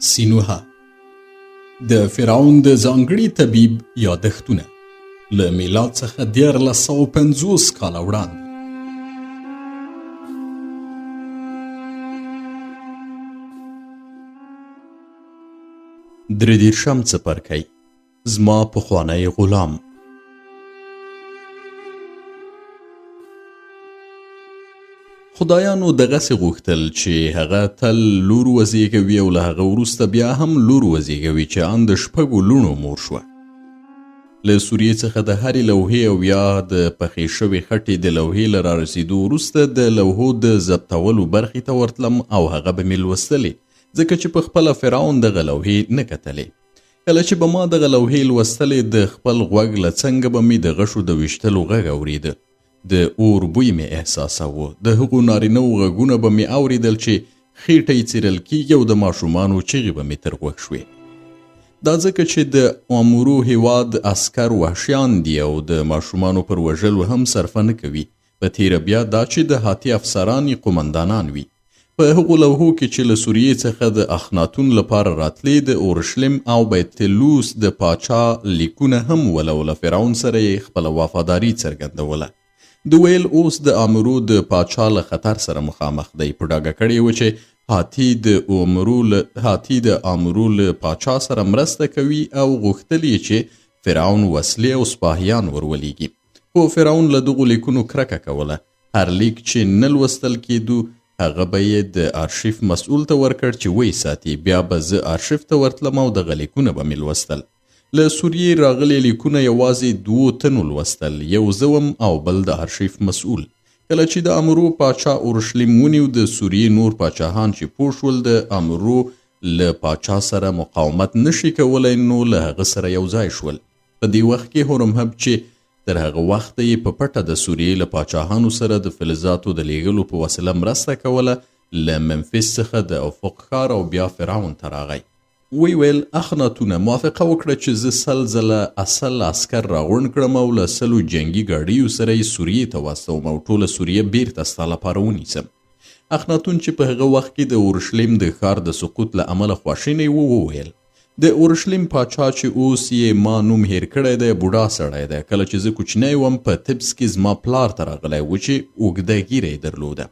سینوها د فرعون د ځانګړي طبیب یادښتونه له میلاد څخه 1450 کاله وړاندې. دردیرشم څپرکی زما پخوانی غلام. خدایانو دغسې غوښتل چې هغه تل لور وزیږوي او له هغه وروسته بیا هم لور وزیږوي چې ان د 6 لوڼو مور شوه. له سوریې څخه د هرې لوحې او یا د پخې شوې خټې د لوحې له رارسېدو وروسته د لوحو د ضبطولو برخې ته ورتلم او هغه به مې لوستلې، ځکه چې په خپله فرعون دغه لوحې نه کتلې. کله چې به ما دغه لوحې لوستلې د خپل غوږ له څنګه به مې د غشو د ویشتلو غږ اورېده. د اور بوی مې احساساوه. د هغو نارینهو غږونه به مې اورېدل چې خېټه یې څیرل کېږي او د ماشومانو چغې به مې تر غوږ شوې. دا ځکه چې د امورو هیواد عسکر وحشیان دي او د ماشومانو پر وژلو هم صرفه نه کوي. په تیره بیا دا چې د هاتي افسران قمندانان وي. په هغو لوحو کې چې له سوریې څخه د اخناتون لپاره راتلې د اورشلیم او بیت لوس د پاچا لیکونه هم ولو له فرعون سره یې خپله وفاداري څرګندوله. د ویل اوس د امرو د پاچا له خطر سره مخامخ دی. په ډاګه کړی و چې هاتي د امرو له پاچا سره مرسته کوي او غوښتل یې چې فرعون وسلې او سپاهیان ورولېږي. خو فرعون له دغو لیکونو کرکه کوله. هر لیک چې نه لوستل کېدو هغه به یې د آرشیف مسؤل ته ورکړ چې وی ساتي. بیا به زه آرشیف ته ورتلم او دغه لیکونه به مې لوستل. له سوریې راغلي لیکونه یوازې 2 تنو لوستل، یو زه وم او بل د آرشیف مسؤل. کله چې د امرو پاچا اورشلیم ونیو، د سوریې نور پاچاهان چې پوه شول د امرو له پاچا سره مقاومت نشي کولی، نو له هغه سره یو ځای شول. په دې وخت کې هورمهب چې تر هغه وخته یې په پټه د سوریې له پاچاهانو سره د فلزاتو د لیږلو په وسیله مرسته کوله، له منفس څخه د افق ښار او بیا فرعون ته راغی. ویل اخناتونه موافقه وکړه چې زه 100 ځله اصل عسکر راغونډ کړم او له 100 جنګي ګاډیو سره یې سوریې ته واستوم او ټوله سوریه بیرته ستا لپاره ونیسم. اخناتون چې په هغه وخت کې د اورشلیم د ښار د سقوط له امله خواشینی و، وویل د اورشلیم پاچا چې اوس یې ما نوم هیر کړی دی بوډا سړی دی. کله چې زه کوچنی وم په تبس کې زما پلار ته راغلی و چې اوږده ږیره یې درلوده.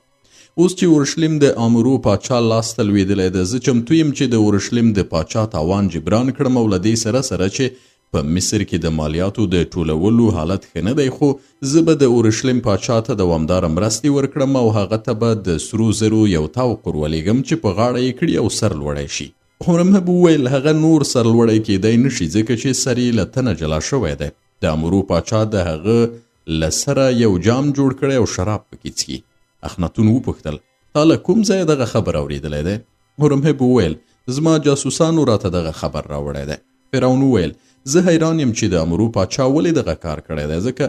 اوس چې اورشلیم د امرو پاچا لاس ته لوېدلی ده، زه چمتو یم چې د اورشلیم د پاچا تاوان جبران کړم او له دې سره چې په مصر کې د مالیاتو د ټولولو حالت ښه نه دی، خو زه به د اورشلیم پاچا ته دوامداره مرستې ورکړم او هغه ته به د سرو زرو یو توقر ولېږم چې په غاړه یې کړي او سر لوړی شي. هورمهب وویل هغه نور سر لوړی کېدی نشي ځکه چې سر یې له تنه جلا شوی دی. د امرو پاچا د هغه له سره یو جام جوړ کړی او شراب پکې څښي. اخناتون وپوښتل تا له کوم ځای دغه خبر اورېدلی دی؟ هورمهب وویل زما جاسوسانو راته دغه خبر راوړی دی. فرعون وویل زه حیران یم چې د امرو پاچا ولې دغه کار کړی دی، ځکه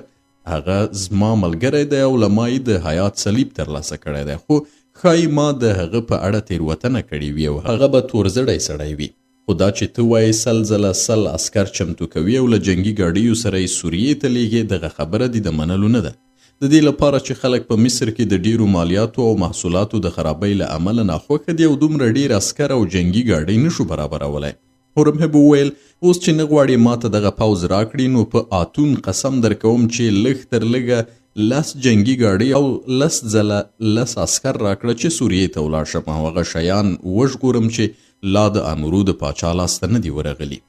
هغه زما ملګری دی او له ما یې د حیات صلیب ترلاسه کړی دی، خو ښایي ما د هغه په اړه تېروتنه کړې وي او هغه به تورزړی سړی وي. خو دا چې ته وایې 100 ځله 100 عسکر چمتو کوي او له جنګي ګاډیو سره یې سوریې ته لیږي، دغه خبره دې د منلو نه ده. د دې لپاره چې خلک په مصر کې د ډیرو مالیاتو او محصولاتو د خرابۍ له امله ناخوښه دي او دومره ډیر عسکر او جنګي ګاډۍ نشو برابرولی. هورمهب وویل اوس چې نه غواړې ما ته دغه پوځ راکړي، نو په آتون قسم درکوم چې لږ تر لږه 10 جنګي ګاډۍ او 10 ځله 10 عسکر راکړه چې سوریې ته ولاړ شم او هغه شیان وژغورم چې لا د امرو د پاچا لاس ته نه دي ورغلي.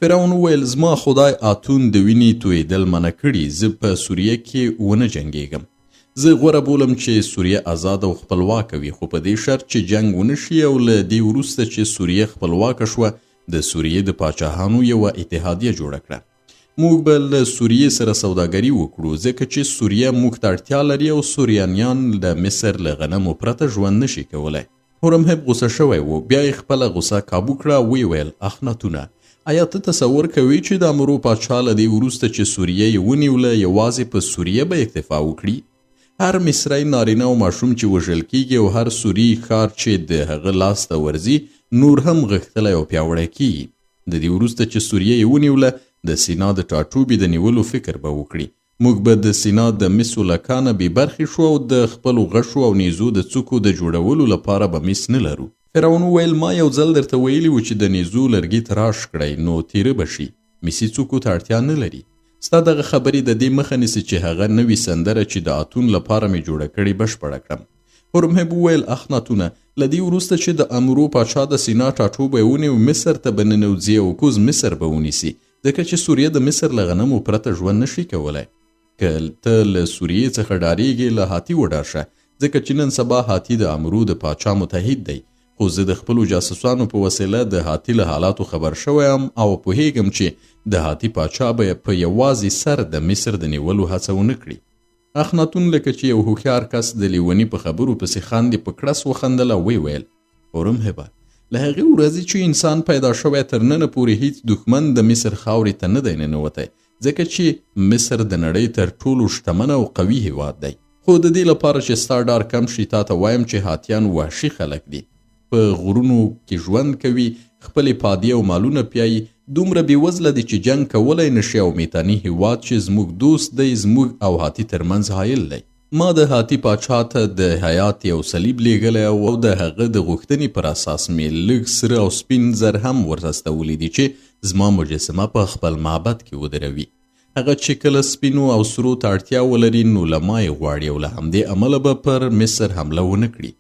فرعون وویل زما خدای آتون د وینې تویېدل منع کړي، زه په سوریه کې ونه جنګېږم. زه غوره بولم چې سوریه آزاد او خپلواکه وي، خو په دې شرط چې جنګ ونه شي او له دې وروسته چې سوریه خپلواکه شوه د سوریې د پاچاهانو یوه اتحادیه جوړه کړه. موږ به له سوریې سره سوداګري وکړو ځکه چې سوریه موږ ته اړتیا لري او سوریانیان د مصر له غنمو پرته ژوند نشي کولی. هورمهب غوسه شوی و، بیا یې خپله غوسه کابو کړه. ویل اخناتونه آیا ته تصور کوي چې د امرو پاچا له دې وروسته چې سوریه یې ونیوله یوازې په سوریه به اکتفا وکړي؟ هر مصری نارینه او ماشوم چې وژل کیږي او هر سوری ښار چې د هغه لاس ته ورځي نور هم غښتلی او پیاوړی کیږي. د دې وروسته چې سوریه یې ونیوله د سینا د ټاټوبې د نیولو فکر به وکړي. موږ به د سینا د مسو لکانه بې برخې شو او د خپلو غشو او نیزو د څوکو د جوړولو لپاره به مس نه لرو. فرعون وویل ما یو ځل درته ویلي و چې د نیزو لرګي تراش کړئ نو تیره به شي. میسي څوکو ته اړتیا نه لري. ستا دغه خبرې د دې مخه نیسي چې هغه نوې سندره چې د اتون لپاره مې جوړه کړې بشپړه کړم. هورمهب وویل اخناتونه له دې وروسته چې د امرو پاچا د سینا ټاټوبی ونیو مصر ته به ننوځي او کوز مصر به ونیسي ځکه چې سوریه د مصر له غنمو پرته ژوند نشي کولی. که ته له سوریې څخه ډارېږې له هاتي وډار شه ځکه چې نن سبا هاتي د امرو د پاچا متحد دی. خو زه د خپلو جاسوسانو په وسیله د هاتي له حالاتو خبر شوی یم او پوهیږم چې د هاتي پاچا به په یوازې سر د مصر د نیولو هڅه ونه کړي. اخناتون لکه چې یو هوښیار کس د لیوني په خبرو پسې خاندې په کړس وخندل او ویل هورمهبه له هغې ورځې چې انسان پیدا شوی تر ننه پورې هیڅ دښمن د مصر خاورې ته نه دی ننوتی ځکه چې مصر د نړۍ تر ټولو شتمنه او قوي هیواد دی. خو د دې لپاره چې ستا ډار کم شي تا ته وایم چې هاتیان وحشي خلک دي. په غرونو کې ژوند کوي خپلې پادې او مالونه پیایي دومره بېوزله دي چې جنګ کولی نشي او میتاني هیواد چې زموږ دوست دی زموږ او هاتي ترمنځ حایل دی. ما د هاتي پاچا ته د حیات یو صلیب لیږلی او د هغه د غوښتنې پر اساس مې لږ سره او سپین زر هم ورستولی دي چې زما مجسمه په خپل معبد کې ودروي. هغه چې کله سپینو او سرو ته اړتیا ولري نو له ما یې غواړي او له همدې امله به پر مصر حمله ونه کړي.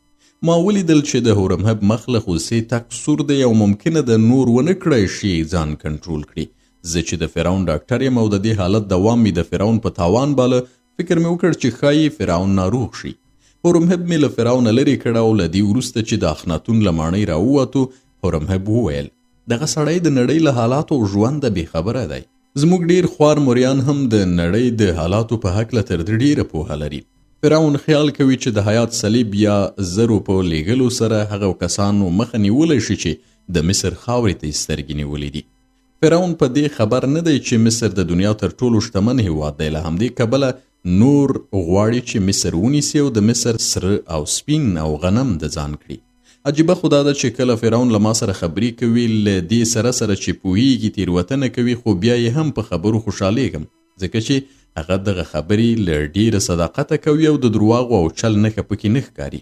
ما ولیدل چې د هورمهب مخ له غوسې تک سور دی او ممکنه د نور ونه کړی شي ځان کنټرول کړي. زه چې د فرعون ډاکټر یم او د دې حالت دوام مې د فرعون په تاوان باله فکر مې وکړ چې ښایي فرعون ناروغ شي. هورمهب مې له فرعونه لرې کړه او له دې وروسته چې د اخناتون له ماڼۍ راووتو هورمهب وویل دغه سړی د نړۍ له حالاتو او ژونده بېخبره دی. زموږ ډېر خوار موریان هم د نړۍ د حالاتو په هکله تر دې ډېره پوهه لري. فرعون خیال کوي چې د حیات صلیب یا زرو په لیږلو سره هغه کسانو مخه نیولی شي چې د مصر خاورې ته یې سترګې نیولې دي. فرعون په دې خبر نه دی چې مصر د دنیا تر ټولو شتمن هیواد دی. له همدې کبله نور غواړي چې مصر ونیسي او د مصر سره او سپین او غنم د ځان کړي. عجیبه خو دا ده چې کله فرعون له ما سره خبرې کوي له دې سره چې پوهیږي تېروتنه کوي خو بیا یې هم په خبرو خوشحالیږم ځکه چې هغه دغه خبرې له ډېره صداقته کوي او د درواغو او چل نښه پکې نه ښکاري.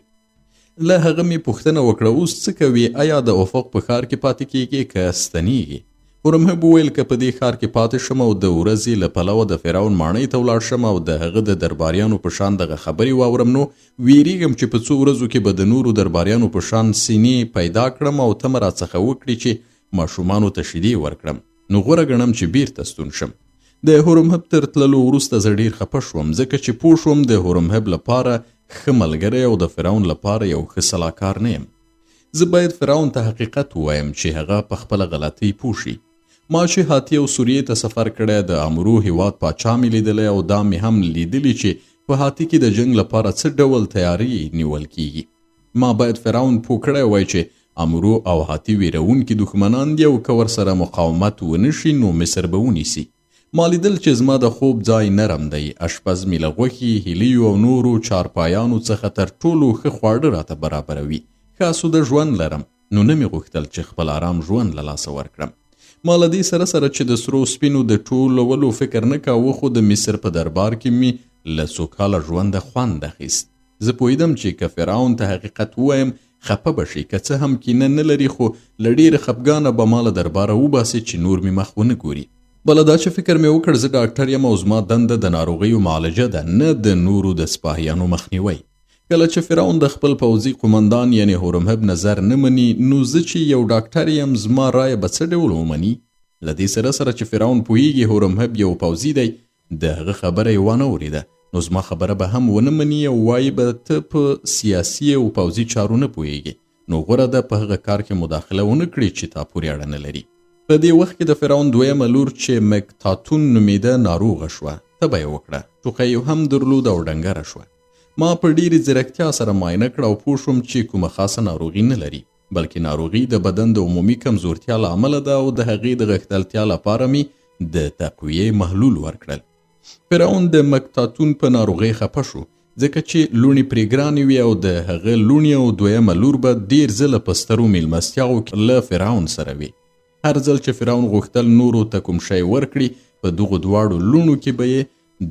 له هغه مې پوښتنه وکړه اوس څه کوي آیا د افق په ښار کې پاتې کیږي که ستنیږي؟ هورمهب وویل که په دې ښار کې پاتې شم او د ورځې له پلوه د فرعون ماڼۍ ته ولاړ شم او د هغه د درباریانو په شان دغه خبرې واورم نو ویریږم چې په څو ورځو کې به د نورو درباریانو په شان سینې پیدا کړم او تمه راڅخه وکړي چې ماشومانو ته شیدې ورکړم نو غوره ګڼم چې بیرته ستون شم. د هورمهب تر تللو وروسته زه ډېر خفه شوم ځکه چې پوه شوم د هورمهب لپاره ښه ملګری او د فرعون لپاره یو ښه سلاکار نه یم. زه باید فرعون ته حقیقت ووایم چې هغه په خپله غلطۍ پوه شي. ما چې هاتي او سوریې ته سفر کړی د امرو هیواد پاچا مې لیدلی او دا مې هم لیدلی چې په هاتي کې د جنګ لپاره څه ډول تیاری نیول کیږي. ما باید فرعون پوه کړی وای چې امرو او هاتي ویرونکي دښمنان دي او که ورسره مقاومت ونه شي نو مصر به ونیسي. ما لیدل چې زما د خوب ځای نرم دی. اشپز مې له غوښې هیلیو او نورو چارپایانو څخه تر ټولو ښه خواړه راته برابروي. ښه اسوده ژوند لرم نو نه مې غوښتل چې خپل آرام ژوند له لاسه ورکړم. ما له دې سره چې د سرو سپینو د ټولولو فکر نه کاوه خو د مصر په دربار کې مې له سوکاله ژونده خوند اخیست. زه پوهېدم چې که فرعون ته حقیقت ووایم خفه به شي که څه هم کینه نه لري خو له ډېره خفګانه به ما له درباره وباسي چې نور مې مخ ونه ګوري. بله دا چې فکر مې وکړ زه ډاکټر یم او زما دنده د ناروغیو معالجه ده نه د نورو د سپاهیانو مخنیوی. کله چې فرعون د خپل پوځي قمندان یعنی هورمهب نظر نه مني نو زه چې یو ډاکټر یم زما رایه به څه ډول ومني؟ له دې سره چې فرعون پوهیږي هورمهب یو پوځي دی د هغه خبره یې وانه اورېده نو زما خبره به هم ونه مني او وایي به ته په سیاسي او پوځي چارو نه پوهیږي نو غوره ده په هغه کار کې مداخله ونه کړي چې تا پورې اړه نه لري. په دې وخت کې د فرعون دویمه لور چې مکتاتون نومیده ناروغه شوه. تبه یې وکړه ټوخی یې هم درلود او ډنګره شوه. ما په ډېرې ځیرکتیا سره معاینه کړه او پوه شوم چې کومه خاصه ناروغي نه لري بلکې ناروغي د بدن د عمومي کمزورتیا له امله ده او د هغې د غښتلتیا لپاره مې د تقویې محلول ورکړل. فرعون د مکتاتون په ناروغۍ خفه شو ځکه چې لوڼې پرې ګرانې وي او د هغه لوڼې او دویمه لور به ډېر ځله په سترو میلمستیاوو کې له فرعون سره وي. هر ځل چې فرعون غوښتل نورو ته کوم شی ورکړي په دغو دواړو لوڼو کې به یې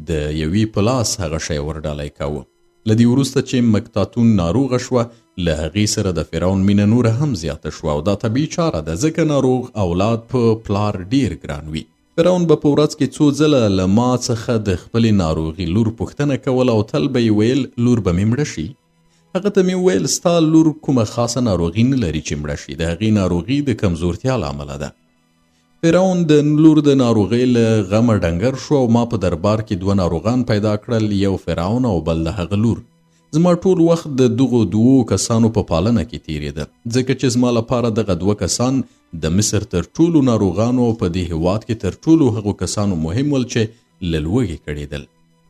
د یوې په لاس هغه شی ورډالی کاوه. له دې وروسته چې مکتاتون ناروغه شوه له هغې سره د فرعون مینه نوره هم زیاته شوه او دا طبیعي چاره ده ځکه ناروغ اولاد په پلار ډیر ګران وي. فرعون به په ورځ کې څو ځله له ما څخه د خپلې ناروغي لور پوښتنه کوله او تل به یې ویل لور به مې مړه شي. هغه ته مې ویل ستا لور کومه خاصه ناروغي نه لري چې مړه شي، د هغې ناروغي د کمزورتیا له امله ده. فرعون د لور د ناروغۍ له غمه ډنګر شو او ما په دربار کې 2 ناروغان پیدا کړل، یو فرعون او بل د هغه لور. زما ټول وخت د دغو 2 کسانو په پالنه کې تیریده ځکه چې زما لپاره دغه 2 کسان د مصر تر ټولو ناروغانو په دې هیواد کې تر ټولو هغو کسانو مهم ول چې له لوږې کړېدل.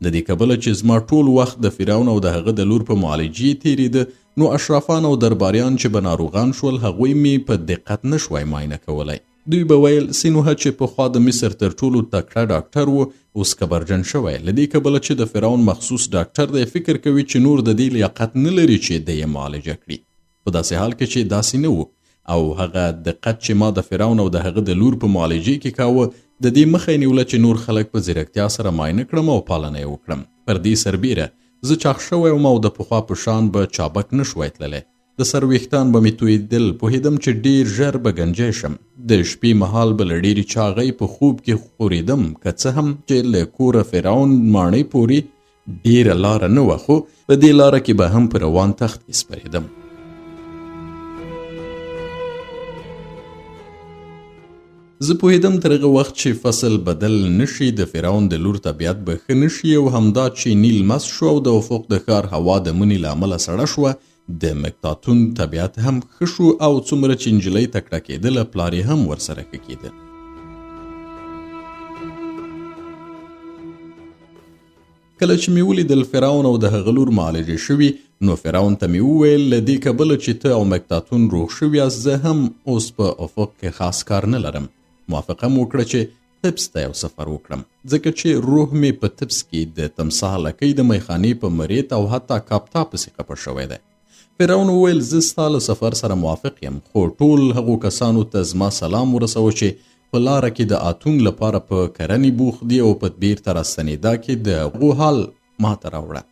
د دې کبله چې زما ټول وخت د فرعون او د هغه د لور په معالجې تیریده، نو اشرافان او درباریان چې به ناروغان شول هغوی مې په دقت نه شوای معاینه کولی. دوی به ویل سینوهه چې پخوا د مصر تر ټولو تکړه ډاکټر و اوس کبرجن شوی، له دې کبله چې د فرعون مخصوص ډاکټر دی فکر کوي چې نور د دې لیاقت نه لري چې د یې معالجه کړي، په داسې حال کې چې داسې نه و او هغه دقت چې ما د فرعون او د هغه د لور په معالجې کې کاوه د دې مخه یې نیوله چې نور خلک په ځیرکتیا سره معاینه کړم او پالنه یې وکړم. پر دې سربیره زه چاغ شوی وم او د پخوا په شان به چابک نه شوی تللی، د سر ویښتان به مې تویېدل، پوهېدم چې ډیر ژر به ګنجی شم. د شپې مهال به له ډېرې چاغۍ په خوب کې خورېدم، که څه هم چې له کوره فرعون ماڼۍ پورې ډیره لاره نه وه، خو په دې لاره کې به هم په روان تخت کې سپرېدم. زه پوهېدم تر هغه وخت چې فصل بدل نشي د فرعون د لور طبیعت به ښه نشي او همدا چې نیل مس شو او د افق د ښار هوا د مني له امله سړه شوه، د مکتاتون طبیعت هم ښه شو او څومره چې نجلۍ تکړه کېدله پلار یې هم ورسره ښه کېده. کله چې مې ولیدل فرعون او د هغه لور معالجې شوي، نو فرعون ته مې وویل له دې کبله چې ته او مکتاتون روغ شوي یاست، زه هم اوس په افق کې خاص کار نه لرم. موافقه مو وکړه چې تبس ته یو سفر وکړم ځکه چې روح مې په تبس کې د تمساح لکۍ د میخانې په مریت او حتی کاپتا پسې خپه شوی دی. فرعون وویل زه ستا له سفر سره موافق یم، خو ټول هغو کسانو ته زما سلام ورسوه چې په لاره کې د اتون لپاره په کرنې بوخت دي او په بیرته راستنېدا کې د هغو حال ماته راوړه.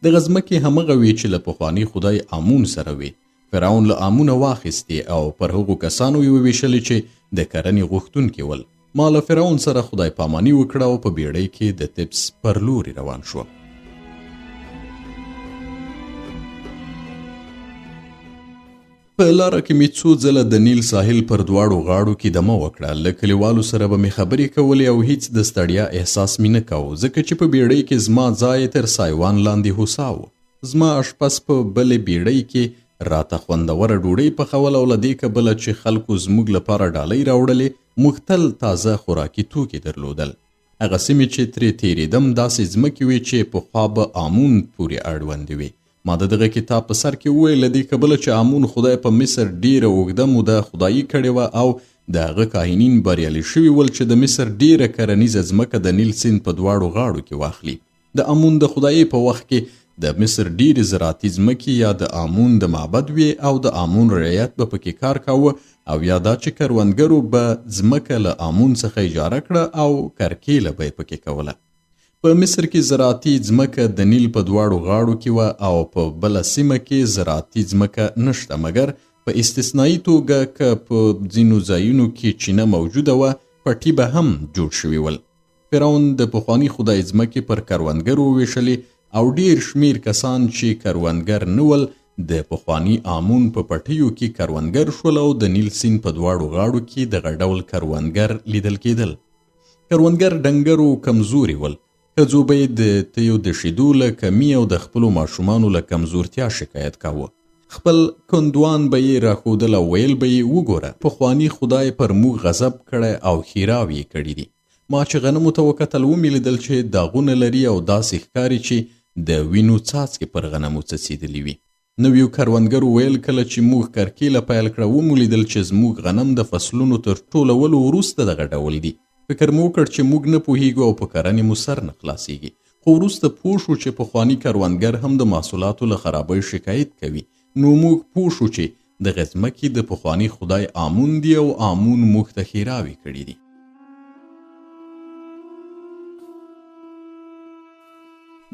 دغه ځمکې همغه وې چې له پخواني خدای آمون سره وې. فرعون له آمونه واخیستې او پر هغو کسانو یې وویشلې چې د کرنې غوښتونکي ول. ما له فرعون سره خدای پاماني وکړه او په بیړۍ کې د تبس پر لوري روان شو. په لاره کې مې څو ځله د نیل ساحل پر 2 غاړو کې دمه وکړه. له کلیوالو سره به مې خبرې کولې او هیڅ د ستړیا احساس مې نه کوو ځکه چې په بیړۍ کې زما ځای تر سایوان لاندې هوسا و. زما اشپز په بلې بیړۍ کې راته خوندوره ډوډۍ پخول او له دې کبله چې خلکو زموږ لپاره ډالۍ راوړلې موږ تل تازه خوراکي توکي درلودل. هغه سیمې چې ترې تېرېدم داسې ځمکې وې چې پخوا به آمون پورې اړوندې وې. ما د دغه کتاب په سر کې وویل له دې کبله چې آمون خدای په مصر ډیره اوږده موده خدایي کړې وه او د هغه کاهنین بریالي شوي ول چې د مصر ډیره کرنیزه ځمکه د نیل سیند په 2 غاړو کې واخلي. د آمون د خدایي په وخت کې د مصر ډیرې زراعتي ځمکې یا د آمون د معبد وې او د آمون رعیت به پکې کار کاوه او یا دا چې کروندګرو به ځمکه له آمون څخه اجاره کړه او کرکیله به یې پکې کوله. په مصر کې زراعتي ځمکه د نیل په 2 غاړو کې وه او په بله سیمه کې زراعتي ځمکه نشته، مګر په استثنایی توګه که په ځینو ځایونو کې چینه موجوده وه پټي به هم جوړ شوي ول. فرعون د پخواني خدای ځمکې پر کروندګرو وویشلې او ډیر شمیر کسان چې کروندګر نه ول د پخواني آمون په پټیو کې کروندګر شول او د نیل سیند په 2 غاړو کې دغه ډول کروندګر لیدل کېدل. کروندګر ډنګر او کمزوري ول. ښځو به یې د تیو د شیدو له کمي او د خپلو ماشومانو له کمزورتیا شکایت کاوه. خپل کندوان به یې راښودل او ویل به یې وګوره پخواني خدای پر موږ غضب کړی او ښېراوې یې کړي دي. ما چې غنمو ته وکتل ومې لیدل چې داغونه لري او داسې ښکاري چې د وینو څاڅکې پر غنمو څڅېدلي وي. نویو کروندګرو ویل کله چې موږ کرکیله پیل کړه ومو لیدل چې زموږ غنم د فصلونو تر ټولولو وروسته دغه ډول دي. فکر مو وکړ چې موږ نه پوهیږو او په کرنې مو سر نه خلاصیږي، خو وروسته پوه شو چې پخواني کروندګر هم د محصولاتو له خرابۍ شکایت کوي. نو موږ پوه شو چې دغه ځمکې د پخواني خدای آمون دی او آمون موږ ته ښېراوې کړي دي.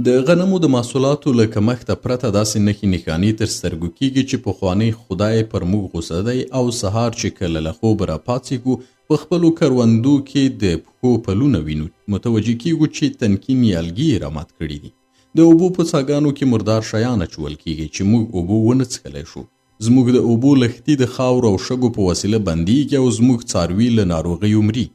د غنمو د محصولاتو له کمښته پرته داسې نښې نښانې تر سترګو کیږي چې پخوانی خدای پر موږ غوسه دی او سهار چې کله له خوبه راپاڅېږو په خپلو کروندو کې د پښو پلونه وینو متوجه کیږو چې تنکي نیالګي یې رامات کړي دي. د اوبو په څاګانو کې مردار شیان اچول کیږي چې موږ اوبه ونه څښلی شو. زموږ د اوبو لښتي د خاورو او شګو په وسیله بندیږي او زموږ څاروي له ناروغیو مري.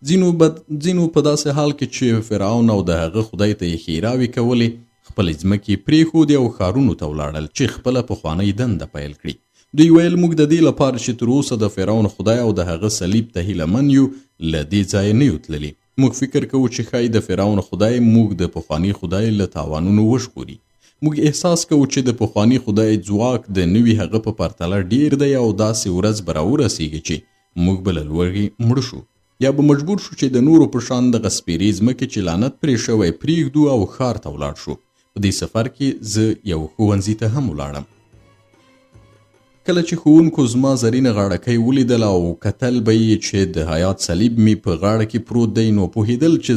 ځینو په داسې حال کې چې فرعون او د هغه خدای ته یې ښېراوې کولې خپلې ځمکې پرېښودې او ښارونو ته ولاړل چې خپله پخوانۍ دنده پیل کړي. دوی ویل موږ د دې لپاره چې تر اوسه د فرعون خدای او د هغه صلیب ته هیله من یو له دې ځایه نه یو تللي. موږ فکر کوو چې ښایي د فرعون خدای موږ د پخواني خدای له تاوانونو وژغوري. موږ احساس کوو چې د پخواني خدای ځواک د نوي هغه په پرتله ډیر دی او داسې ورځ به راورسیږي چې موږ به له لوږې مړه شو یا به مجبور شو چې د نورو په شان دغه سپېرې ځمکې چې لعنت پرې شوی پرېږدو او ښار ته ولاړ شو. په دې سفر کې زه یو ښوونځي ته هم ولاړم. کله چې ښوونکو زما زرینه غاړکۍ ولیدل او کتل به یې چې د حیات صلیب مې په غاړه کې پروت دی نو پوهېدل چې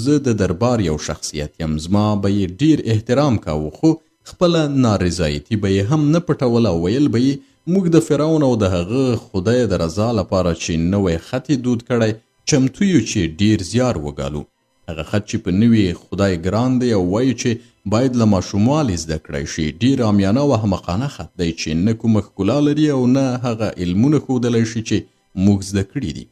زه د دربار یو شخصیت یم. زما به یې ډیر احترام کاوه خو خپله نارضایتي به یې هم نه پټول او ویل به یې موږ د فرعون او د هغه خدای د رضا لپاره چې نوی خط یې دود کړی چمتو یو چې ډیر زیار وګالو. هغه خط چې په نوي خدای ګران دی او وایي چې باید له ماشوموالي زده کړی شي. ډیر عامیانه او احمقانه خط دی چې نه کومه ښکلا لري او نه هغه علمونه ښودلی شي چې موږ زده کړي دي.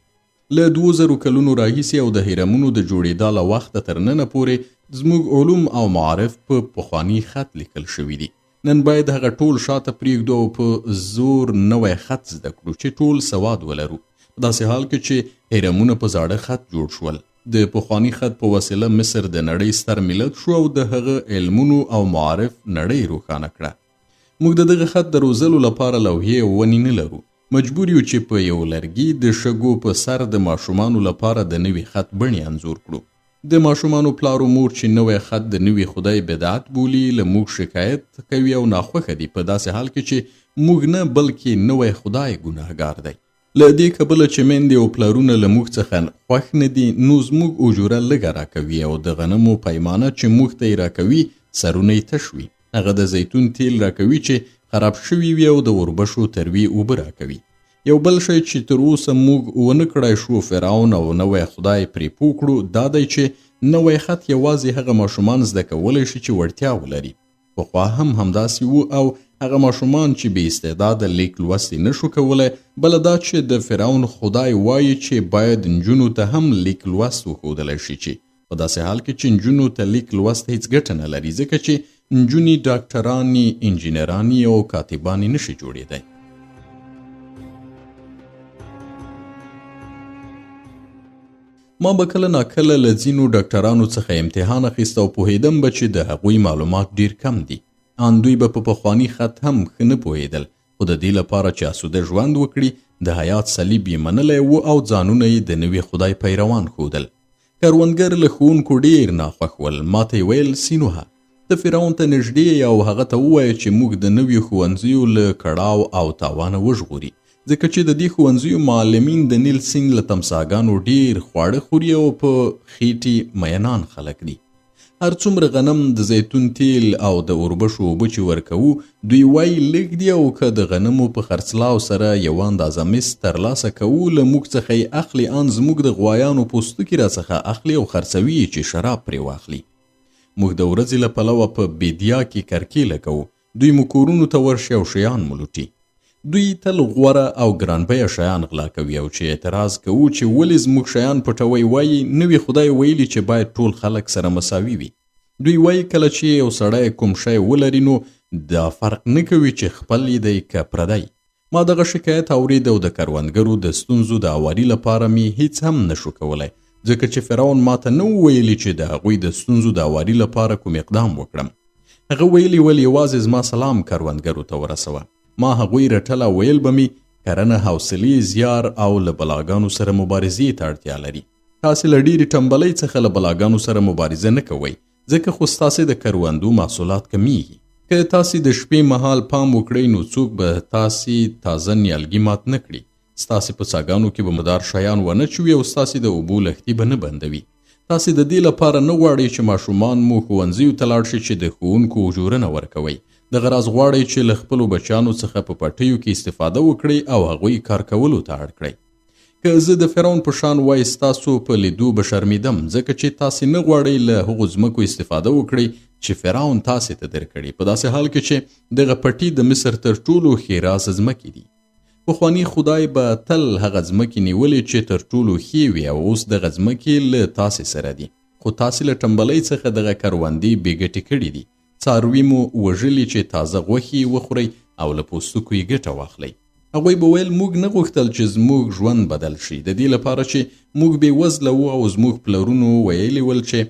له 2000 کلونو راهیسې او د هرمونو د جوړېدا له وخته تر ننه پورې زموږ علوم او معارف په پخواني خط لیکل شوي دي. نن باید هغه ټول شاته پرېږدو او په زور نوی خط زده کړو چې ټول سواد ولرو. په داسې حال کې چې هرمونه په زاړه خط جوړ شول. د پخواني خط په وسیله مصر د نړۍ ستر ملت شو او د هغه علمونو او معارف نړۍ روښانه کړه. موږ د دغه خط د روزلو لپاره لوحې او ونې نه لرو. مجبور یو چې په یو لرګي د شګو په سر د ماشومانو لپاره د نوي خط بڼې انځور کړو. د ماشومانو پلار و مور چې نوی خط د نوي خدای بدعت بولي له موږ شکایت کوي او ناخوښه دي په داسې حال کې چې موږ نه بلکې نوی خدای ګناهګار دی. له دې کبله چې میندې او پلارونه له موږ څخه خوښ نه دي نو زموږ اجوره لږه راکوي او د غنمو پیمانه چې موږ ته یې راکوي سرونه یې تش وي. هغه د زیتون تیل راکوي چې خراب شوي وي او د وربشو تروي اوبه راکوي. یو بل شی چې تر اوسه موږ ونه کړی شو فرعون او نوی خدای پرې پوه کړو دا دی چې نوی خط یوازې هغه ماشومان زده کولی شي چې وړتیا ولري. پخوا هم همداسې وو او هغه ماشومان چې بې استعداده لیک لوست نه شو کولی. بله دا چې د فرعون خدای وایي چې باید نجونو ته هم لیک لوست وښودلی شي چې په داسې حال کې چې نجونو ته لیک لوست هیڅ ګټه نه لري ځکه چې نجونې ډاکټرانې انجینرانې او کاتبانې نشي جوړېدی. ما به کله ناکله له ځینو ډاکټرانو څخه امتحان اخیست او پوهېدم به چې د هغوی معلومات ډیر کم دي. ان دوی به په پخواني خط هم ښه نه پوهېدل خو د دې لپاره چې اسوده ژوند وکړي د حیات صلیب یې منلی و او ځانونه یې د نوي خدای پیروان ښودل. کروندګر له ښوونکو ډیر ناخوښ ول. ما ته یې ویل سینوهه ته فرعون ته نږدې او هغه ته ووایه چې موږ د نویو ښوونځیو له کړاو او تاوانه وژغوري ځکه چې د دې ښوونځیو معلمین د نیل سیند له تمساګانو ډیر خواړه خوري او په خېټې مینان خلک دي. هر څومره غنم د زیتون تیل او د اوربشو اوبه چې ورکوو دوی وایي لږ دي او که د غنمو په خرڅلاو سره یوه اندازه مس ترلاسه کوو له موږ څخه یې اخلي ان زموږ د غوایانو پوستکي راڅخه اخلي او خرڅوي یې چې شراب پرې واخلي. موږ د ورځې له پلوه په بیدیا کې کرکیله کوو. دوی مو کورونو ته ورشي او شیان مو لوټي. دوی تل غوره او ګرانبیه شیان غلا کوي او چې اعتراض کوو چې ولې زموږ شیان پټوي وایي نوي خدای ویلي چې باید ټول خلک سره مساوي وي. دوی وایي کله چې یو سړی کوم شی ولري نو دا فرق نه کوي چې خپل یې دی که پردی. ما دغه شکایت اورید او د کروندګرو د ستونزو د اواري لپاره مې هیڅ هم نشو کولی ځکه چې فرعون ماته نه ویلي چې د هغوی د ستونزو د اواري لپاره کوم اقدام وکړم. هغه ویلي ول یوازې زما سلام کروندګرو ته ورسوه. ما هغوی رټله ویل به مې کرنه حوصلې زیار او له بلاګانو سره مبارزې ته اړتیا لري. تاسې له ډېرې ټمبلۍ څخه له بلاګانو سره مبارزه نه کوئ ځکه خو ستاسې د کروندو محصولات کمیږي. که تاسې د شپې مهال پام وکړئ نو څوک به تاسې تازه نیالګي مات نه کړي. ستاسې په څاګانو کې به مدار شیان ونه چوي او ستاسې د اوبو لښتي به نه بندوي. تاسې د دې لپاره نه غواړئ چې ماشومان مو ښوونځیو ته لاړ شي چې د ښوونکو اجورونه ورکوئ. دغه راز غواړئ چې له خپلو بچیانو څخه په پټیو کې استفاده وکړئ او هغوی کار کولو ته اړ کړئ. که زه د فرعون په شان وای ستاسو په لیدو به شرمیدم، ځکه چې تاسې نه غواړئ له هغو ځمکو استفاده وکړئ چې فرعون تاسې ته درکړي، په داسې حال کې چې دغه پټي د مصر تر ټولو ښې راز ځمکې دي. پخواني خدای به تل هغه ځمکې نیولې چې تر ټولو ښې وي او اوس دغه ځمکې له تاسې سره دي، خو تاسې له ټمبلۍ څخه دغه کروندې بې ګټې کړي دي. څاروي مو وژلي چې تازه غوښې وخورئ او له پوستکو یې ګټه واخلئ. هغوی به ویل موږ نه غوښتل چې زموږ ژوند بدل شي، د دې لپاره چې موږ بې وزله وو او زموږ پلرونو ویلي ول چې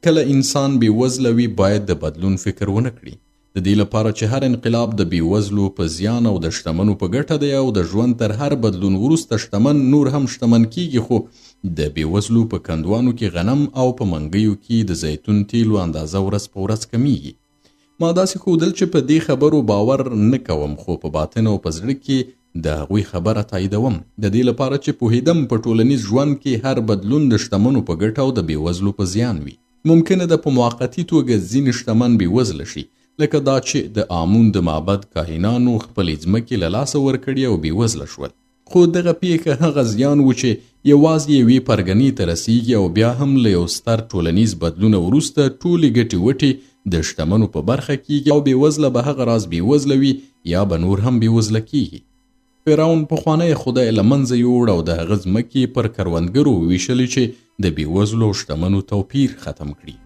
کله انسان بې وزله وي باید د بدلون فکر ونه کړي. د دې لپاره چې هر انقلاب د بې وزلو په زیان او د شتمنو په ګټه دی او د ژوند تر هر بدلون وروسته شتمن نور هم شتمن کیږي، خو د بې وزلو په کندوانو کې غنم او په منګیو کې د زیتون تیلو اندازه ورځ په ورځ کمیږي. ما داسې ښودل چې په دې خبرو باور نه کوم، خو په باطن او په زړه کې د هغوی خبره تاییدوم، د دې لپاره چې پوهیدم په ټولنیز ژوند کې هر بدلون د شتمنو په ګټه او د بېوزلو په زیان وي. ممکنه ده په موقتي توګه ځینې شتمن بېوزله شي، لکه دا چې د آمون د معبد کاهنانو خپلې ځمکې له لاسه ورکړي او بېوزله شول. خو دغه پیښه هغه زیان و چې یوازې یوې پرګنې ته رسیږي او بیا هم له یو ستر ټولنیز بدلون وروسته ټولې ګټې وټې د شتمنو په برخه کیږي او بېوزله به هغه راز بېوزله وي یا به نور هم بېوزله کیږي. فرعون پخوانی خدای له منځه یوړ او د هغه ځمکې پر کروندګرو وویشلې چې د بېوزلو او شتمنو توپیر ختم کړي.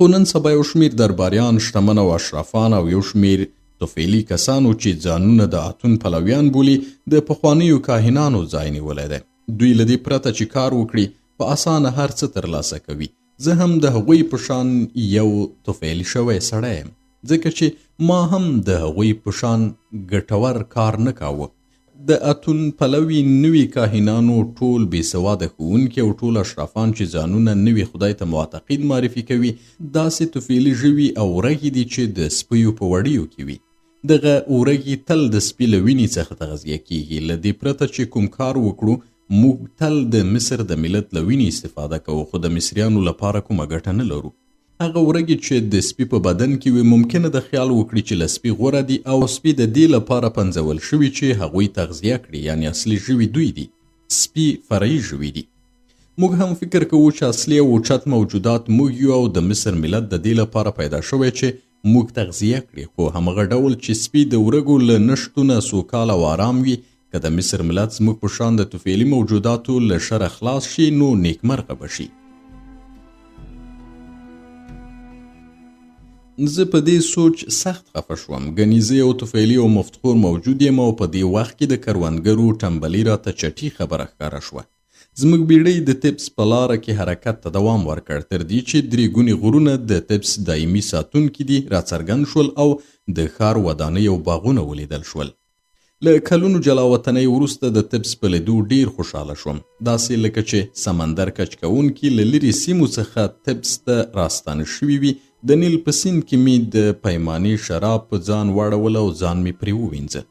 خو نن سبا یو شمېر درباریان، شتمن او اشرافان او یو شمېر توفیلي کسانو چې ځانونه د اتون پلویان بولي د پخوانیو کاهنانو ځای نیولی دی. دوی له دې پرته چې کار وکړي په اسانه هر څه ترلاسه کوي. زه هم د هغوی په شان یو توفیل شوی سړی یم، ځکه چې ما هم د هغوی په شان ګټور کار نه کاوه. د اتون پلوي نوي کاهنانو ټول بېسواده ښوونکي او ټول اشرافان چې ځانونه نوي خدای ته معتقد معرفي کوي داسې توفیلي ژوي او ورږي دي چې د سپیو په وړیو کې وي. دغه ورږي تل د سپي له وینې څخه تغذیه کیږي. له دې پرته چې کوم کار وکړو موږ تل د مصر د ملت له وینې استفاده کوو، خو د مصریانو لپاره کومه ګټه نه لرو. هغه ورږي چې د سپي په بدن کې وي ممکنه د خیال وکړي چې له سپي غوره دي او سپي د دې لپاره پنځول شوي چې هغوی تغذیه کړي، یعنی اصلي ژوي دوی دي، سپي فرعي ژوي دي. موږ هم فکر کوو چې اصلي او اوچت موجودات موږ یو او د مصر ملت د دې لپاره پیدا شوی چې موږ تغذیه کړي، خو همغه ډول چې سپي د ورږو له نشتونه سوکاله او آرام وي، که د مصر ملت زموږ په شان د توفیلي موجوداتو له شره خلاص شي نو نیکمرغه به شي. زه په دې سوچ سخت خفه شوم. ګنې زه یو توفیلي او مفتخور موجود یم او په دې وخت کې د کروندګرو ټمبلي راته چټي خبره ښکاره شوه. زموږ بیړۍ د تبس په لاره کې حرکت ته دوام ورکړ، تر دې چې 3 ګونې غرونه د تبس دایمي ساتونکي دي راڅرګند شول او د ښار ودانۍ او باغونه ولیدل شول. له کلونو جلاوطنۍ وروسته د تبس په لیدو ډیر خوشحاله شوم، داسې لکه چې سمندر کچ کوونکي له لرې سیمو څخه تبس ته راستانه شوي وي. د نیل په سیند کې می د پیمانې شراب په ځان واړول او ځان می پرې ووینځه.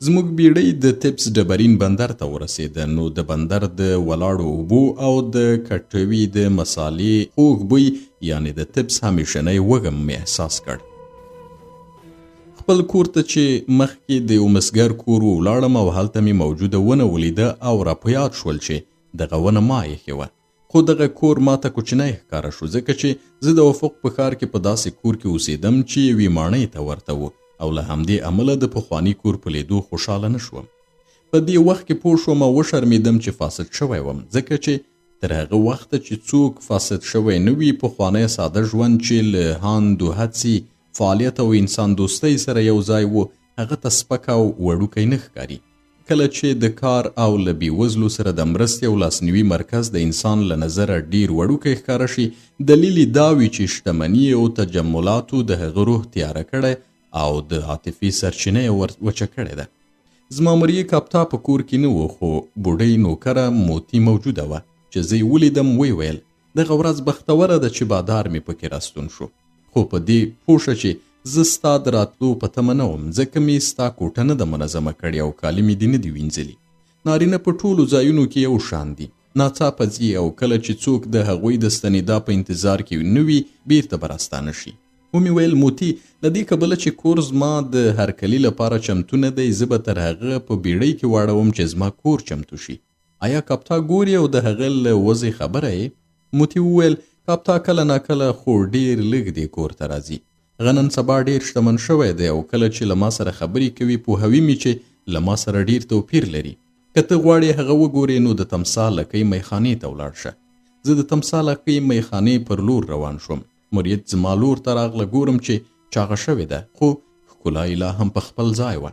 زموږ بیړۍ د تبس ډبرین بندر ته ورسېده، نو د بندر د ولاړو اوبو او د کټوي د مسالې خوږ بوی، یعنی د تبس همیشنی وږم می احساس کړ. خپل کور ته چې مخکې د یو مسګر کور ولاړم او هلته می موجوده ونه ولیده او راپیاد شول چې دغه ونه ما ایښې وه. خو دغه کور ماته کوچنی ښکاره شو، ځکه چې زه د افق په ښار کې په داسې کور کې اوسېدم چې یوې ماڼۍ ته ورته و او له همدې امله د پخواني کور په لیدو خوشحاله نه شوم. په دې وخت کې پوه شوم او وشرمېدم چې فاسد شوی وم، ځکه چې تر هغه وخته چې څوک فاسد شوی نه وي پخوانی ساده ژوند چې له هاند و هڅې، فعالیت او انسان دوستۍ سره یو ځای و هغه ته سپک او وړوکی نه ښکاري. کله چې د کار او له بېوزلو سره د مرستې او لاسنیوي مرکز د انسان له نظره ډیر وړوکی ښکاره شي، دلیل یې دا وي چې شتمني او تجملاتو د هغه روح تیاره کړی او د عاطفي سرچینه یې وچه کړې ده. زما مریې کاپتا په کور کې نه و، خو بوډۍ نوکره موتی موجوده وه چې زه یې ولیدم ویې ویل دغه ورځ بختوره ده چې بادار مې پکې راستون شو، خو په دې پوه شه چې زه ستا د راتلو په تمه نه وم، ځکه مې ستا کوټه نه ده منظمه کړې او کالي مې دې نه دي وینځلي. نارینه په ټولو ځایونو کې یو شان دي، ناڅاپه ځي او کله چې څوک د هغوی د ستنېدا په انتظار کې نه وي بیرته به راستانه شي. ومې ویل موتی له دې کبله چې کور زما د هرکلي لپاره چمتو نه دی، زه به تر هغه په بیړۍ کې واړوم چې زما کور چمتو شي. آیا کاپتا ګوري او د هغه له وضع خبره یې؟ موتی وویل کاپتا کله ناکله خو ډیر لږ دی کور ته راځي. غنن سبا ډیر شتمن شوی دی او کله چې له ما سره خبرې کوي پوهوي مې چې له ما سره ډیر توپیر لري. که ته غواړې هغه وګورې نو د تمثال لکۍ میخانې ته ولاړ شه. زه د تمثال لکۍ میخانې پر لور روان شوم. مرید زما لور ته راغله، ګورم چې چاغه شوې ده، خو ښکلا یې لا هم په خپل ځای وه.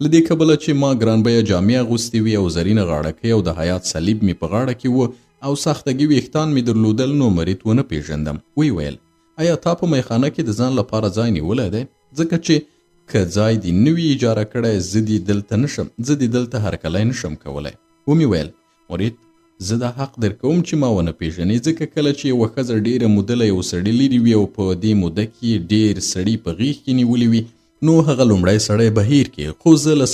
له دې کبله چې ما ګرانبیه جامې اغوستې وې او زرینه غاړکۍ او د حیات صلیب مې په غاړه کې و او ساختګي ویښتان مې درلودل، نو مرید ونه پیژندم. وی ویل آیا تا په میخانه کې د ځان لپاره ځای نیولی دی؟ ځکه چې که ځای دې نه وي اجاره کړی زه دې دلته هرکلی نشم کولی. ومې ویل مرید زه دا حق در کوم چې ما ونه پیژنې، ځکه کله چې یوه ښځه ډېره موده له یو سړي لرې وي او په دې موده کې ډېر سړي په غېږ کې نیولي وي نو هغه لومړی سړی بهیر کې. خو زه له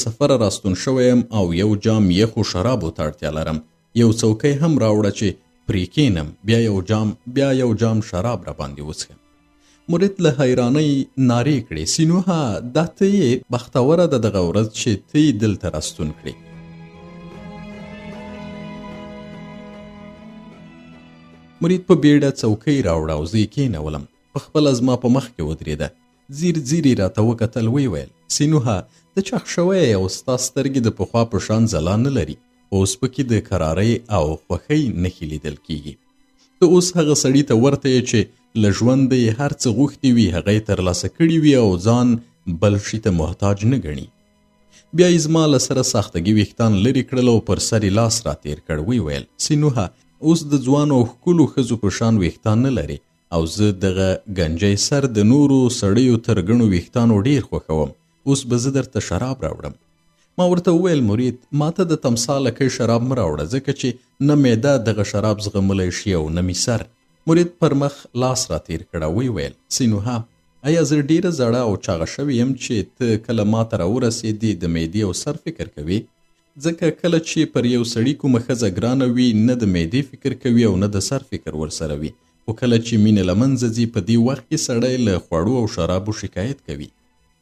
سفره راستون شوی یم او یو جام یخو شرابو ته اړتیا لرم. یو څوکۍ هم راوړه چې پرې کښېنم، بیا یو جام شراب را باندې وڅښم. مرید له حیرانۍ نارې کړې سینوها دا ته یې بختوره ده دغه ورځ چې ته یې دلته راستون کړې. مرید په بیړه څوکۍ راوړه او زه یې کېنولم. پخپله زما په مخ کې ودرېده. ځیر یې راته وکتل. وی ویل سینوها ته چاق شوی او ستا سترګې د پخوا په شان ځلا نه لري، اوس پکې د کرارۍ او خوښۍ نښې لیدل کېږي. ته اوس هغه سړي ته ورته یې چې له ژونده یې هر څه غوښتي وي هغه یې ترلاسه کړي وي او ځان بل شي ته محتاج نه ګڼي. بیا یې زما له سره ساختګي ویښتان لرې کړل او پر سر یې لاس راتېر کړ. وی ویل سینوها اوس د ځوانو او ښکلو ښځو په شان ویښتان نه لري او زه دغه گنجی سر د نورو سړیو تر ګڼو ویښتانو ډیر خوښوم. اوس به زه درته شراب راوړم. ما ورته وویل مرید ما ته د تمثال لکۍ شراب مه راوړه، ځکه چې نه معده دغه شراب زغملی شي او نه مې سر. مرید پر مخ لاس راتېر کړه. وی ویل سینوها آیا زه ډیره زړه او چاغه شوې یم چې ته کله ما ته راورسېدې د معدې او سر فکر کوې؟ ځکه کله چې پر یو سړي کومه ښځه ګرانه وي نه د معدې فکر کوي او نه د سر فکر ورسره وي، خو کله چې مینه له منځه ځي په دې وخت کې سړی له خوړو او شرابو شکایت کوي.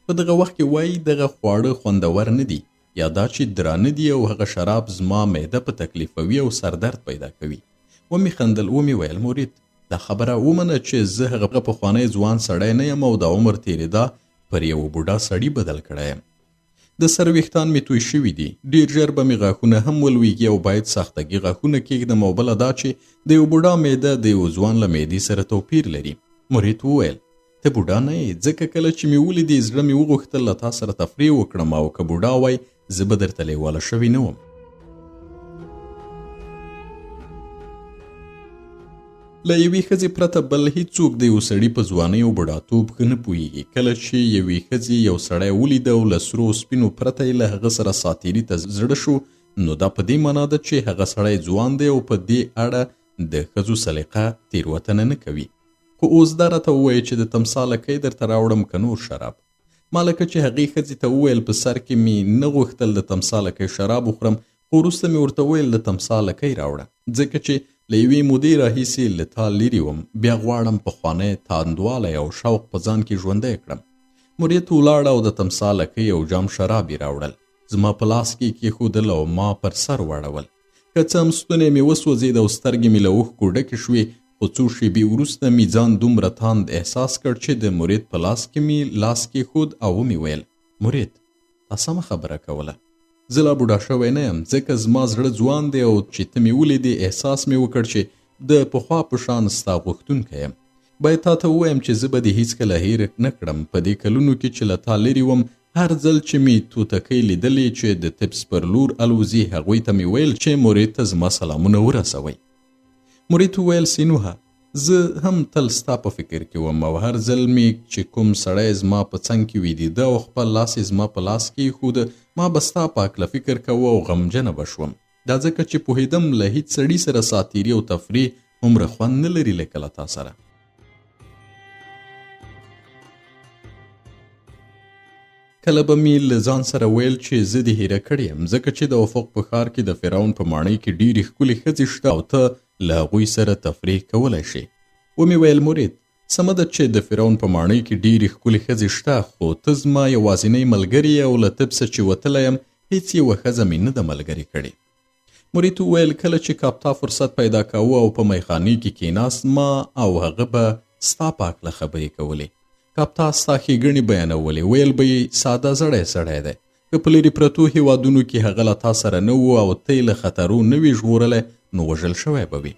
په دغه وخت کې وایي دغه خواړه خوندور نه دي، یا دا چې درانه دي او هغه شراب زما معده په تکلیفوي او سردرد پیدا کوي. ومې خندل. ومې ویل مرید دا خبره ومنه چې زه هغه پخوانی ځوان سړی نه یم او دا عمر تېرېدا پر یو بوډا سړي بدل کړی یم. د سر ویښتان مې توی شوي دي، ډېر ژر به مې غاښونه هم ولویږي او باید ساختګي غاښونه کېږدم او بله دا چې د یو بوډا معده د یو ځوان له معدې سره توپیر لري. مرید وویل ته بوډا نه یې، ځکه کله چې مې ولیدې زړه مې وغوښتل له تا سره تفریح وکړم او که بوډا وای زه به درته لیواله شوی نه وم. له یوې ښځې پرته بل هیڅوک د یو سړي په ځوانۍ او بوډاتوب ښه نه پوهېږي. کله چې یوې ښځې یو سړی ولیده او له سرو سپینو پرته یې له هغه سره ساعتېري ته زړه شو نو دا په دې معنا ده چې هغه سړی ځوان دی او په دې اړه د ښځو سلیقه تېروتنه نه کوي. خو اوس دا راته ووایه چې د تمثال لکۍ درته راوړم که نور شراب؟ ما لکه چې هغې ښځې ته وویل په سر کې مې نه غوښتل د تمثال لکۍ شراب وخورم، خو وروسته مې ورته وویل د تمثال لکۍ راوړه، ځکه چې له یوې مودې راهیسې له تا لرې وم، بیا غواړم پخوانی تاندوالی او شوق په ځان کې ژوندی کړم. مرید ولاړه او د تمثال لکۍ او جام شراب یې راوړل. زما په لاس کې کېښودل او ما پر سر واړول. که څه هم ستونی مې وسوځېد او سترګې مې له اوښکو ډکې شوې، خو څو شېبې وروسته مې ځان دومره تاند احساس کړ چې د مرید په لاس کې مې لاس کېښود او ومې ویل مرید تا سمه خبره کوله، زه لا بوډا شوی نه یم، ځکه زما زړه ځوان دی او چې ته مې ولیدې احساس مې وکړ چې د پخوا په شان ستا غوښتونکی یم. باید تا ته ووایم چې زه به دې هېڅکله هیر نه کړم. په دې کلونو کې چې له تا لرې وم هر ځل چې مې توتکۍ لیدلې چې د تبس پر لور الوزي هغوی ته مې ویل چې مرید ته زما سلامونه ورسوئ. مرید وویل سینوها زه هم تل ستا په فکر کې وم او هر ځل مې چې کوم سړی زما په څنګ کې ویدېده او خپل لاس یې زما په لاس کې ایښوده ما به ستا په هکله فکر کوه او غمجنه به شوم. دا ځکه چې پوهېدم له هیڅ سړي سره ساعتېري او تفریح هومره خوند نه لري لکه له تا سره. کله به مې له ځان سره ویل چې زه دې هیره کړې یم، ځکه چې د افق په ښار کې د فرعون په ماڼۍ کې ډېرې ښکلې ښځې شته او ته له هغوی سره تفریح کولی شې. ومې ویل مرید، سمه ده چې د فرعون په ماڼۍ کې ډېرې ښکلې ښځې شته، خو ته زما یوازینۍ ملګرې او له طب څه چې وتلی یم هېڅ یوه ښځه مې نه ده ملګرې کړې. مرید وویل کله چې کاپتا فرصت پیدا کوه او په میخانې کې کېناست، ما او هغه به ستا په هکله خبرې کولې. کاپتا ستا ښېګڼې بیانولې، ویل به یې ساده زړی سړی دی، که په لرې پرتو هېوادونو کې هغه له تا سره نه و او ته یې له خطرو نه وي ژغورلی نو وژل شوی به وي.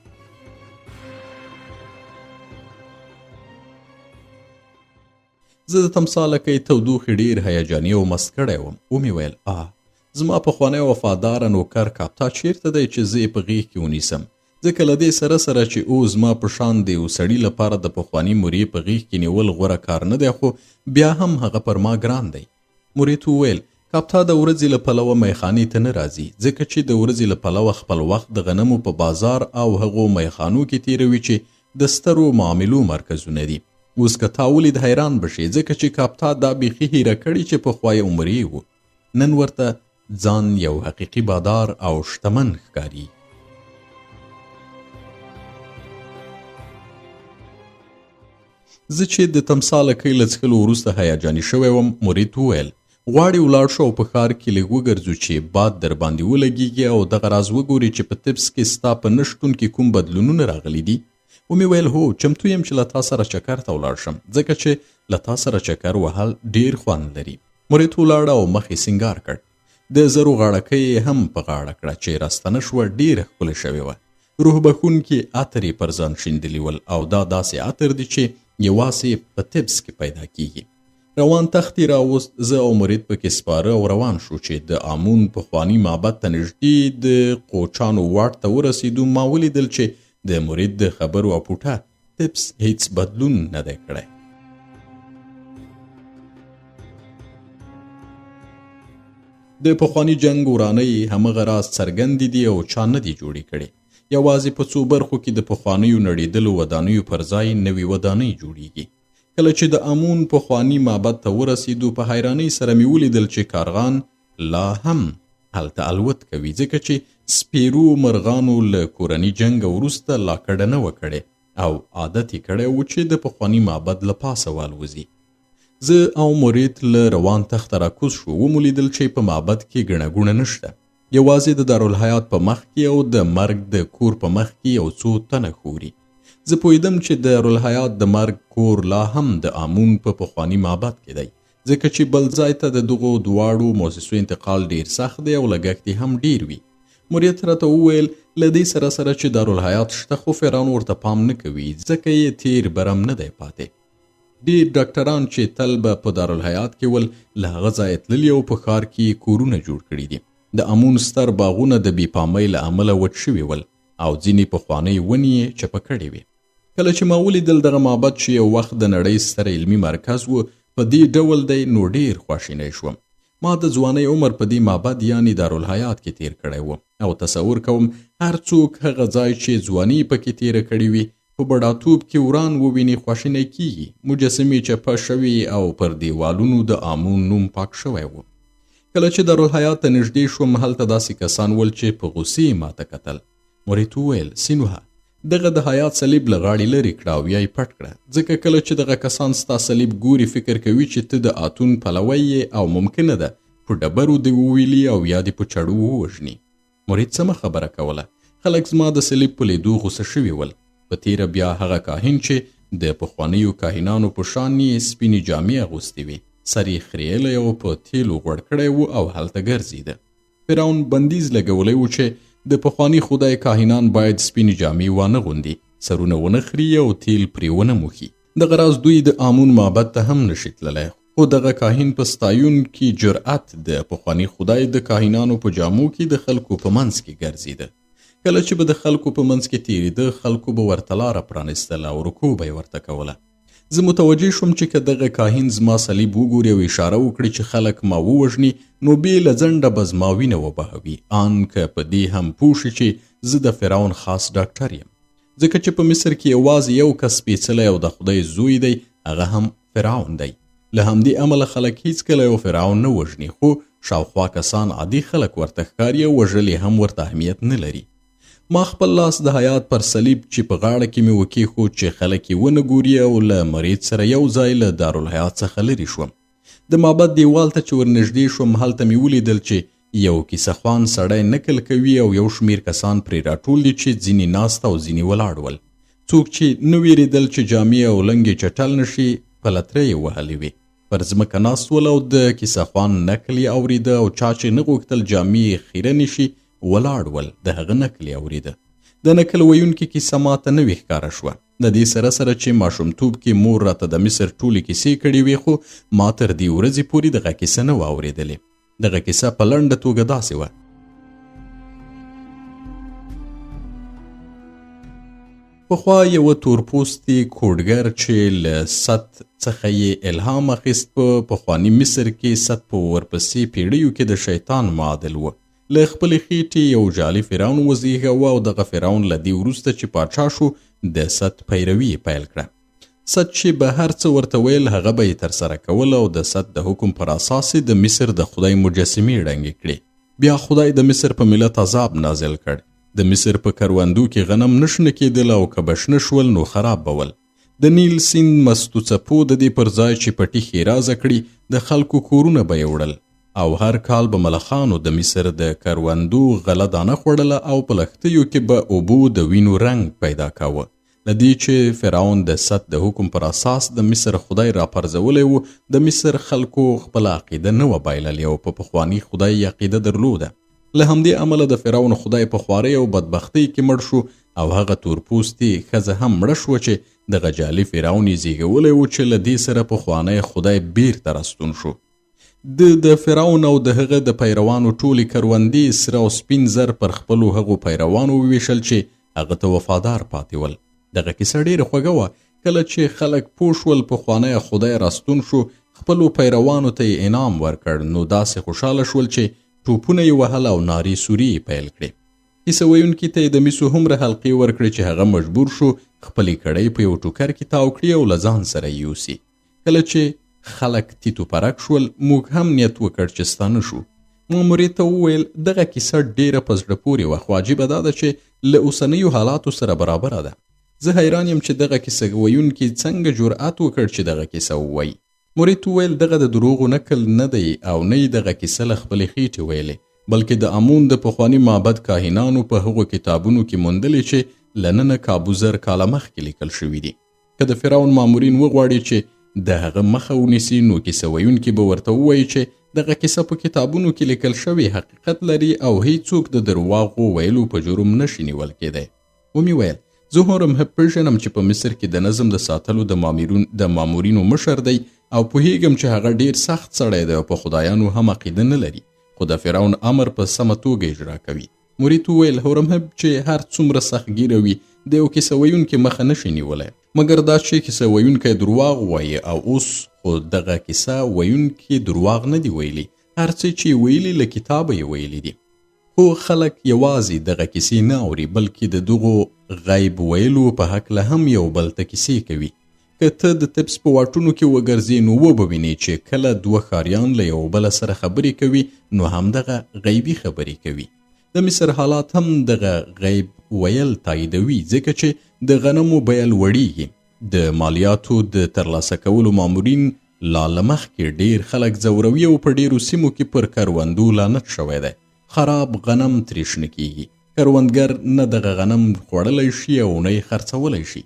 زه د تمسا لکۍ تودوخې ډېر هیجاني او مست کړی وم. ومې ویل زما پخوانی وفاداره نوکر کاپتا چیرته دی چې زه یې په غېږ کې ونیسم، ځکه له دې سره سره چې زما په شان د یو سړي لپاره د پخواني مورې په غېږ کې نیول غوره کار نه دی، خو بیا هم هغه پر ما ګران دی. مورې وویل کاپتا د ورځې له پلوه میخانې ته نه راځي، ځکه چې د ورځې له پلوه خپل وخت د غنمو په بازار او هغو میخانو کې تیروي چې د سترو معاملو مرکزونه دي. اوس که تا ولید حیران بشي، ځکه چې کاپتا دا بیخي هیره کړي چې پخوا یې عمرې و، نن ورته ځان یو حقیقي بادار او شتمن ښکاري. زه چې د تمسا لکۍ له څښلو وروسته هیجاني شوی وم، مرید وویل غواړې ولاړ شو او په ښار کې لږ وګرځو چې باد در باندې ولګېږي او دغه راز وګورې چې په طبس کې ستا په نه شتون کې کوم بدلونونه راغلي دي. ومې ویل هو، چمتو یم چې له تا سره چکر ته ولاړ شم، ځکه چې له تا سره چکر وهل ډېر خوند لري. مرید ولاړه او مخ یې سینګار کړ، د زرو غاړکۍ یې هم په غاړه کړه چې راستنه شوه، ډېره ښکلې شوې وه. روح بښونکي عطر یې پر ځان شیندلي ول او دا داسې عطر دی چې یوازې په طبس کې پیدا کیږي. روان تختی راوست، زه او مرید پکې سپاره او روان شو چې د آمون پخواني معبد ته نږدې د قوچانو واټ ته ورسېدو. ما ولیدل چې د مرید د خبرو اپوټه طبس هیڅ بدلون نه دی کړی. د پخواني جنگ ورانۍ همغه راز څرګندې دي او چا نه دي جوړې کړې. یوازې په څو برخو کې د پخوانیو نړېدلو ودانیو پر ځای نوې ودانۍ جوړیږي. کله چې د آمون پخواني معبد ته ورسېدو، په حیرانۍ سره مې ولیدل چې کارغان لا هم هلته الوت کوي، ځکه چې سپیرو مرغانو له کورني جنګ وروسته لا کډه نه وه کړې او عادت یې کړی و چې د پخواني معبد له پاسه والوځي. زه او مرید له روان تخته راکوز شو. ومو لیدل چې په معبد کې ګڼه ګوڼه نشته، یوازې د دارالحیات په مخ کې او د مرګ د کور په مخ کې یو څو تنه خوري. زه پوهېدم چې د دارالحیات د مرګ کور لا هم د آمون په پخواني معبد کې دی، ځکه چې بل ځای ته د دغو دواړو مؤسسو انتقال ډیر سخت دی او لګښت هم ډیر وي. مرید راته وویل له دې سره سره چې دارالحیات شته، خو فرعون ورته پام نه کوي، ځکه یې تیر برم نه دی پاتې. ډیر ډاکټران چې تل به په دارالحیات کې ول له هغه ځایه تللي او په ښار کې کورونه جوړ کړي دي. د آمون ستر باغونه د بې پامۍ له امله وچ شوي ول او ځینې پخوانۍ ونې یې چپه کړې وې. کله چې ما ولیدل دغه معبد چې یو وخت د نړۍ ستر علمي مرکز و په دې ډول دی، نو ډیر خواشینی شوم. ما د ځوانۍ عمر په دې معبد یعنې دارالحیات کې تیر کړی و او تصور کوم هر څوک هغه ځای چې ځواني پکې تیره کړې وي په بډاتوب کې وران وویني خواشینی کیږي. مجسمې چپه شوي او پر دیوالونو د آمون نوم پاک شوی و. کله چې دارالحیات ته نږدې شوم، هلته داسې کسان ول چې په غوسې ماته کتل. مرید وویل سینوها، دغه د حیات صلیب له غاړې لرې کړه او یا یې پټ کړه، ځکه کله چې دغه کسان ستا صلیب ګوري فکر کوي چې ته د اتون پلوی یې او ممکنه ده په ډبرو دې وویلي او یا دې په چړو ووژني. مرید سمه خبره کوله. خلک زما د صلیب په لیدو غوسه شوي ول. په تیره بیا هغه کاهن چې د پخوانیو کاهنانو په شان یې سپینې جامې اغوستې وې، سر یې خریلی او په تیلو غوړ کړی و او هلته ګرځېده. فرعون بندیز لګولی و چې د پخواني خدای کاهنان باید سپینې جامې وانه غوندي، سرونه ونه خري او تیل پرې ونه موښي. دغه راز دوی د آمون معبد ته هم نشي تللی، خو دغه کاهن په ستایونکي جرأت د پخواني خدای د کاهنانو په جامو کې د خلکو په منځ کې ګرځېده. کله چې به د خلکو په منځ کې تېرېده، خلکو به ورته لاره پرانیستله او رکوع به یې ورته کوله. زه متوجه شوم چې که دغه کاهن زما صلیب وګوري او اشاره وکړي چې خلک ما ووژني، نو بې له ځنډه به زما وینه وبهوي، ان که په دې هم پوه شي چې زه د فرعون خاص ډاکټر یم. ځکه چې په مصر کې یوازې یو کس سپېڅلی او د خدای زوی دی، هغه هم فرعون دی. له همدې امله خلک هیڅکله یو فرعون نه وژني، خو شاوخوا کسان عادي خلک ورته ښکاري او وژل هم ورته اهمیت نه لري. ما خپل لاس د حیات پر صلیب چې په غاړه کې مې وکېښود چې خلک یې ونه ګوري او له مرید سره یو ځای له دارالحیات څخه لرې شوم. د معبد دیوال ته چې ورنږدې شوم هلته مې ولیدل چې یو کیسه خوان سړی نکل کوي او یو شمیر کسان پرې راټول دي چې ځینې ناست او ځینې ولاړ ول. څوک چې نه ویرېدل چې جامې او لنګې چټل نشي پلترې یې وهلې وې. پر ځمکه ناست ول او د کیسه خوان نکل یې اورېده او چا چې نه غوښتل جامې یې خیره نشي ولاړ ول د هغه نکل یې اورېده. د نکل ویونکي کیسه ماته نوې ښکاره شوه. د دې سره سره چې ماشومتوب کې مور راته د مصر ټولې کیسې کړې وې، خو ما تر دې ورځې پورې دغه کیسه نه وه اورېدلې. دغه کیسه په لنډه توګه داسې وه: پخوا یوه تورپوستي کوډګر چې له ست څخه یې الهام اخیست په پخواني مصر کې ست په ورپسې پیړیو کې د شیطان معادل و. له خپلې خېټې یو جعلي فرعون وزېږاوه او دغه فرعون له دې وروسته چې پاچا شو د ست پیروي یې پیل کړه. ست چې به هر څه ورته ویل هغه به یې ترسره کول او د ست د حکم پر اساس د مصر د خدای مجسمې ړنګې کړې. بیا خدای د مصر په ملت عذاب نازل کړ. د مصر په کروندو کې غنم نشنه کېدل او که بشنه شول نو خراب بول. د نیل سیند مستو څپو د دې پر ځای چې پټي ښېرازه کړي د خلکو کورونه به یې وړل او هر کال به ملخانو د مصر د کروندو غله دانه خوړله او په لښتیو کې به اوبو د وینو رنګ پیدا کاوه. لدې چې فرعون د ست د حکم پر اساس د مصر خدای راپرځولی و، د مصر خلکو خپل عقیده نه وه بایللې او په پخواني خدای عقیده درلوده. له همدې امله د فرعون خدای په خوارۍ او بدبختۍ کې مړ شو او هغه تورپوستي ښځه هم مړه شوه چې دغه جعلي فرعون یې زیږولی و چې له دې سره پخوانی خدای بیرته راستون شو. د فرعون او د هغه د پیروانو ټولې کروندې سره او سپین زر پر خپلو هغو پیروانو وویشل چې هغه ته وفادار پاتې ول. دغه کیسه ډېره خوږه وه. کله چې خلک پوه شول پخوانی خدای راستون شو، خپلو پیروانو ته یې انعام ورکړ، نو داسې خوشحاله شول چې ټوپونه یې وهل او نارې سوري یې پیل کړې. کیسه ویونکي ته یې د مسو هومره حلقې ورکړې چې هغه مجبور شو خپلې کړۍ په یو ټوکر کې تاو کړي او له ځان سره یې یوسي. کله چې خلک تیتو پرک شول، موږ هم نیت وکړ چې ستانه شو. مامورې ته وویل دغه کیسه ډېره په زړه پورې وه، خو عجیبه دا ده چې له اوسنیو حالاتو سره برابره ده. زه حیران یم چې دغه کیسه ویونکي څنګه جرأت وکړ چې دغه کیسه ووایي. مورید وویل دغه د دروغو نکل نه دی او نه یې دغه کیسه له خپلې خېټې ویلې، بلکې د امون د پخواني معبد کاهنانو په هغو کتابونو کې موندلې چې له ننه کابو زر کاله مخکې لیکل شوي دي. که د فرعون مامورین وغواړي چې د هغه مخه ونیسي، نو کیسه ویونکي به ورته ووایي چې دغه کیسه په کتابونو کې لیکل شوی حقیقت لري او هیڅوک د درواغو ویلو په جرم نشي نیول کېدی. ومې ویل زه هورمهب پېژنم چې په مصر کې د نظم د ساتلو د مامورینو مشر دی او پوهیږم چې هغه ډیر سخت سړی دی او په خدایانو هم عقیده نه لري، خو د فرعون امر په سمه توګه اجرا کوي. مورید وویل هورمهب چې هر څومره سختګیره وي د یو کیسه ویونکي مخه نشي نیولی، مګر دا چې کیسه ویونکی درواغ وایي او اوس خو دغه کیسه ویونکي درواغ نه دی ویلي، هر څه چې ویلي له کتابه یې ویلي دي. خو خلک یوازې دغه کیسې نه اوري، بلکې د دغو غیب ویلو په هکله هم یو بل ته کیسې کوي. که ته د تپس په واټونو کې وګرځې نو وبوینې چې کله دوه ښاریان له یو بله سره خبرې کوي نو همدغه غیبي خبرې کوي. د مصر حالات هم دغه غیب ویل تاییدوي، ځکه چې د غنمو بیه لوړیږي. د مالیاتو د ترلاسه کولو مامورین لا له مخکې ډیر خلک ځوروي او په ډیرو سیمو کې پر کروندو لعنت شوی دی. خراب غنم ترې شنه کیږي، کروندګر نه دغه غنم خوړلی شي او نه یې خرڅولی شي.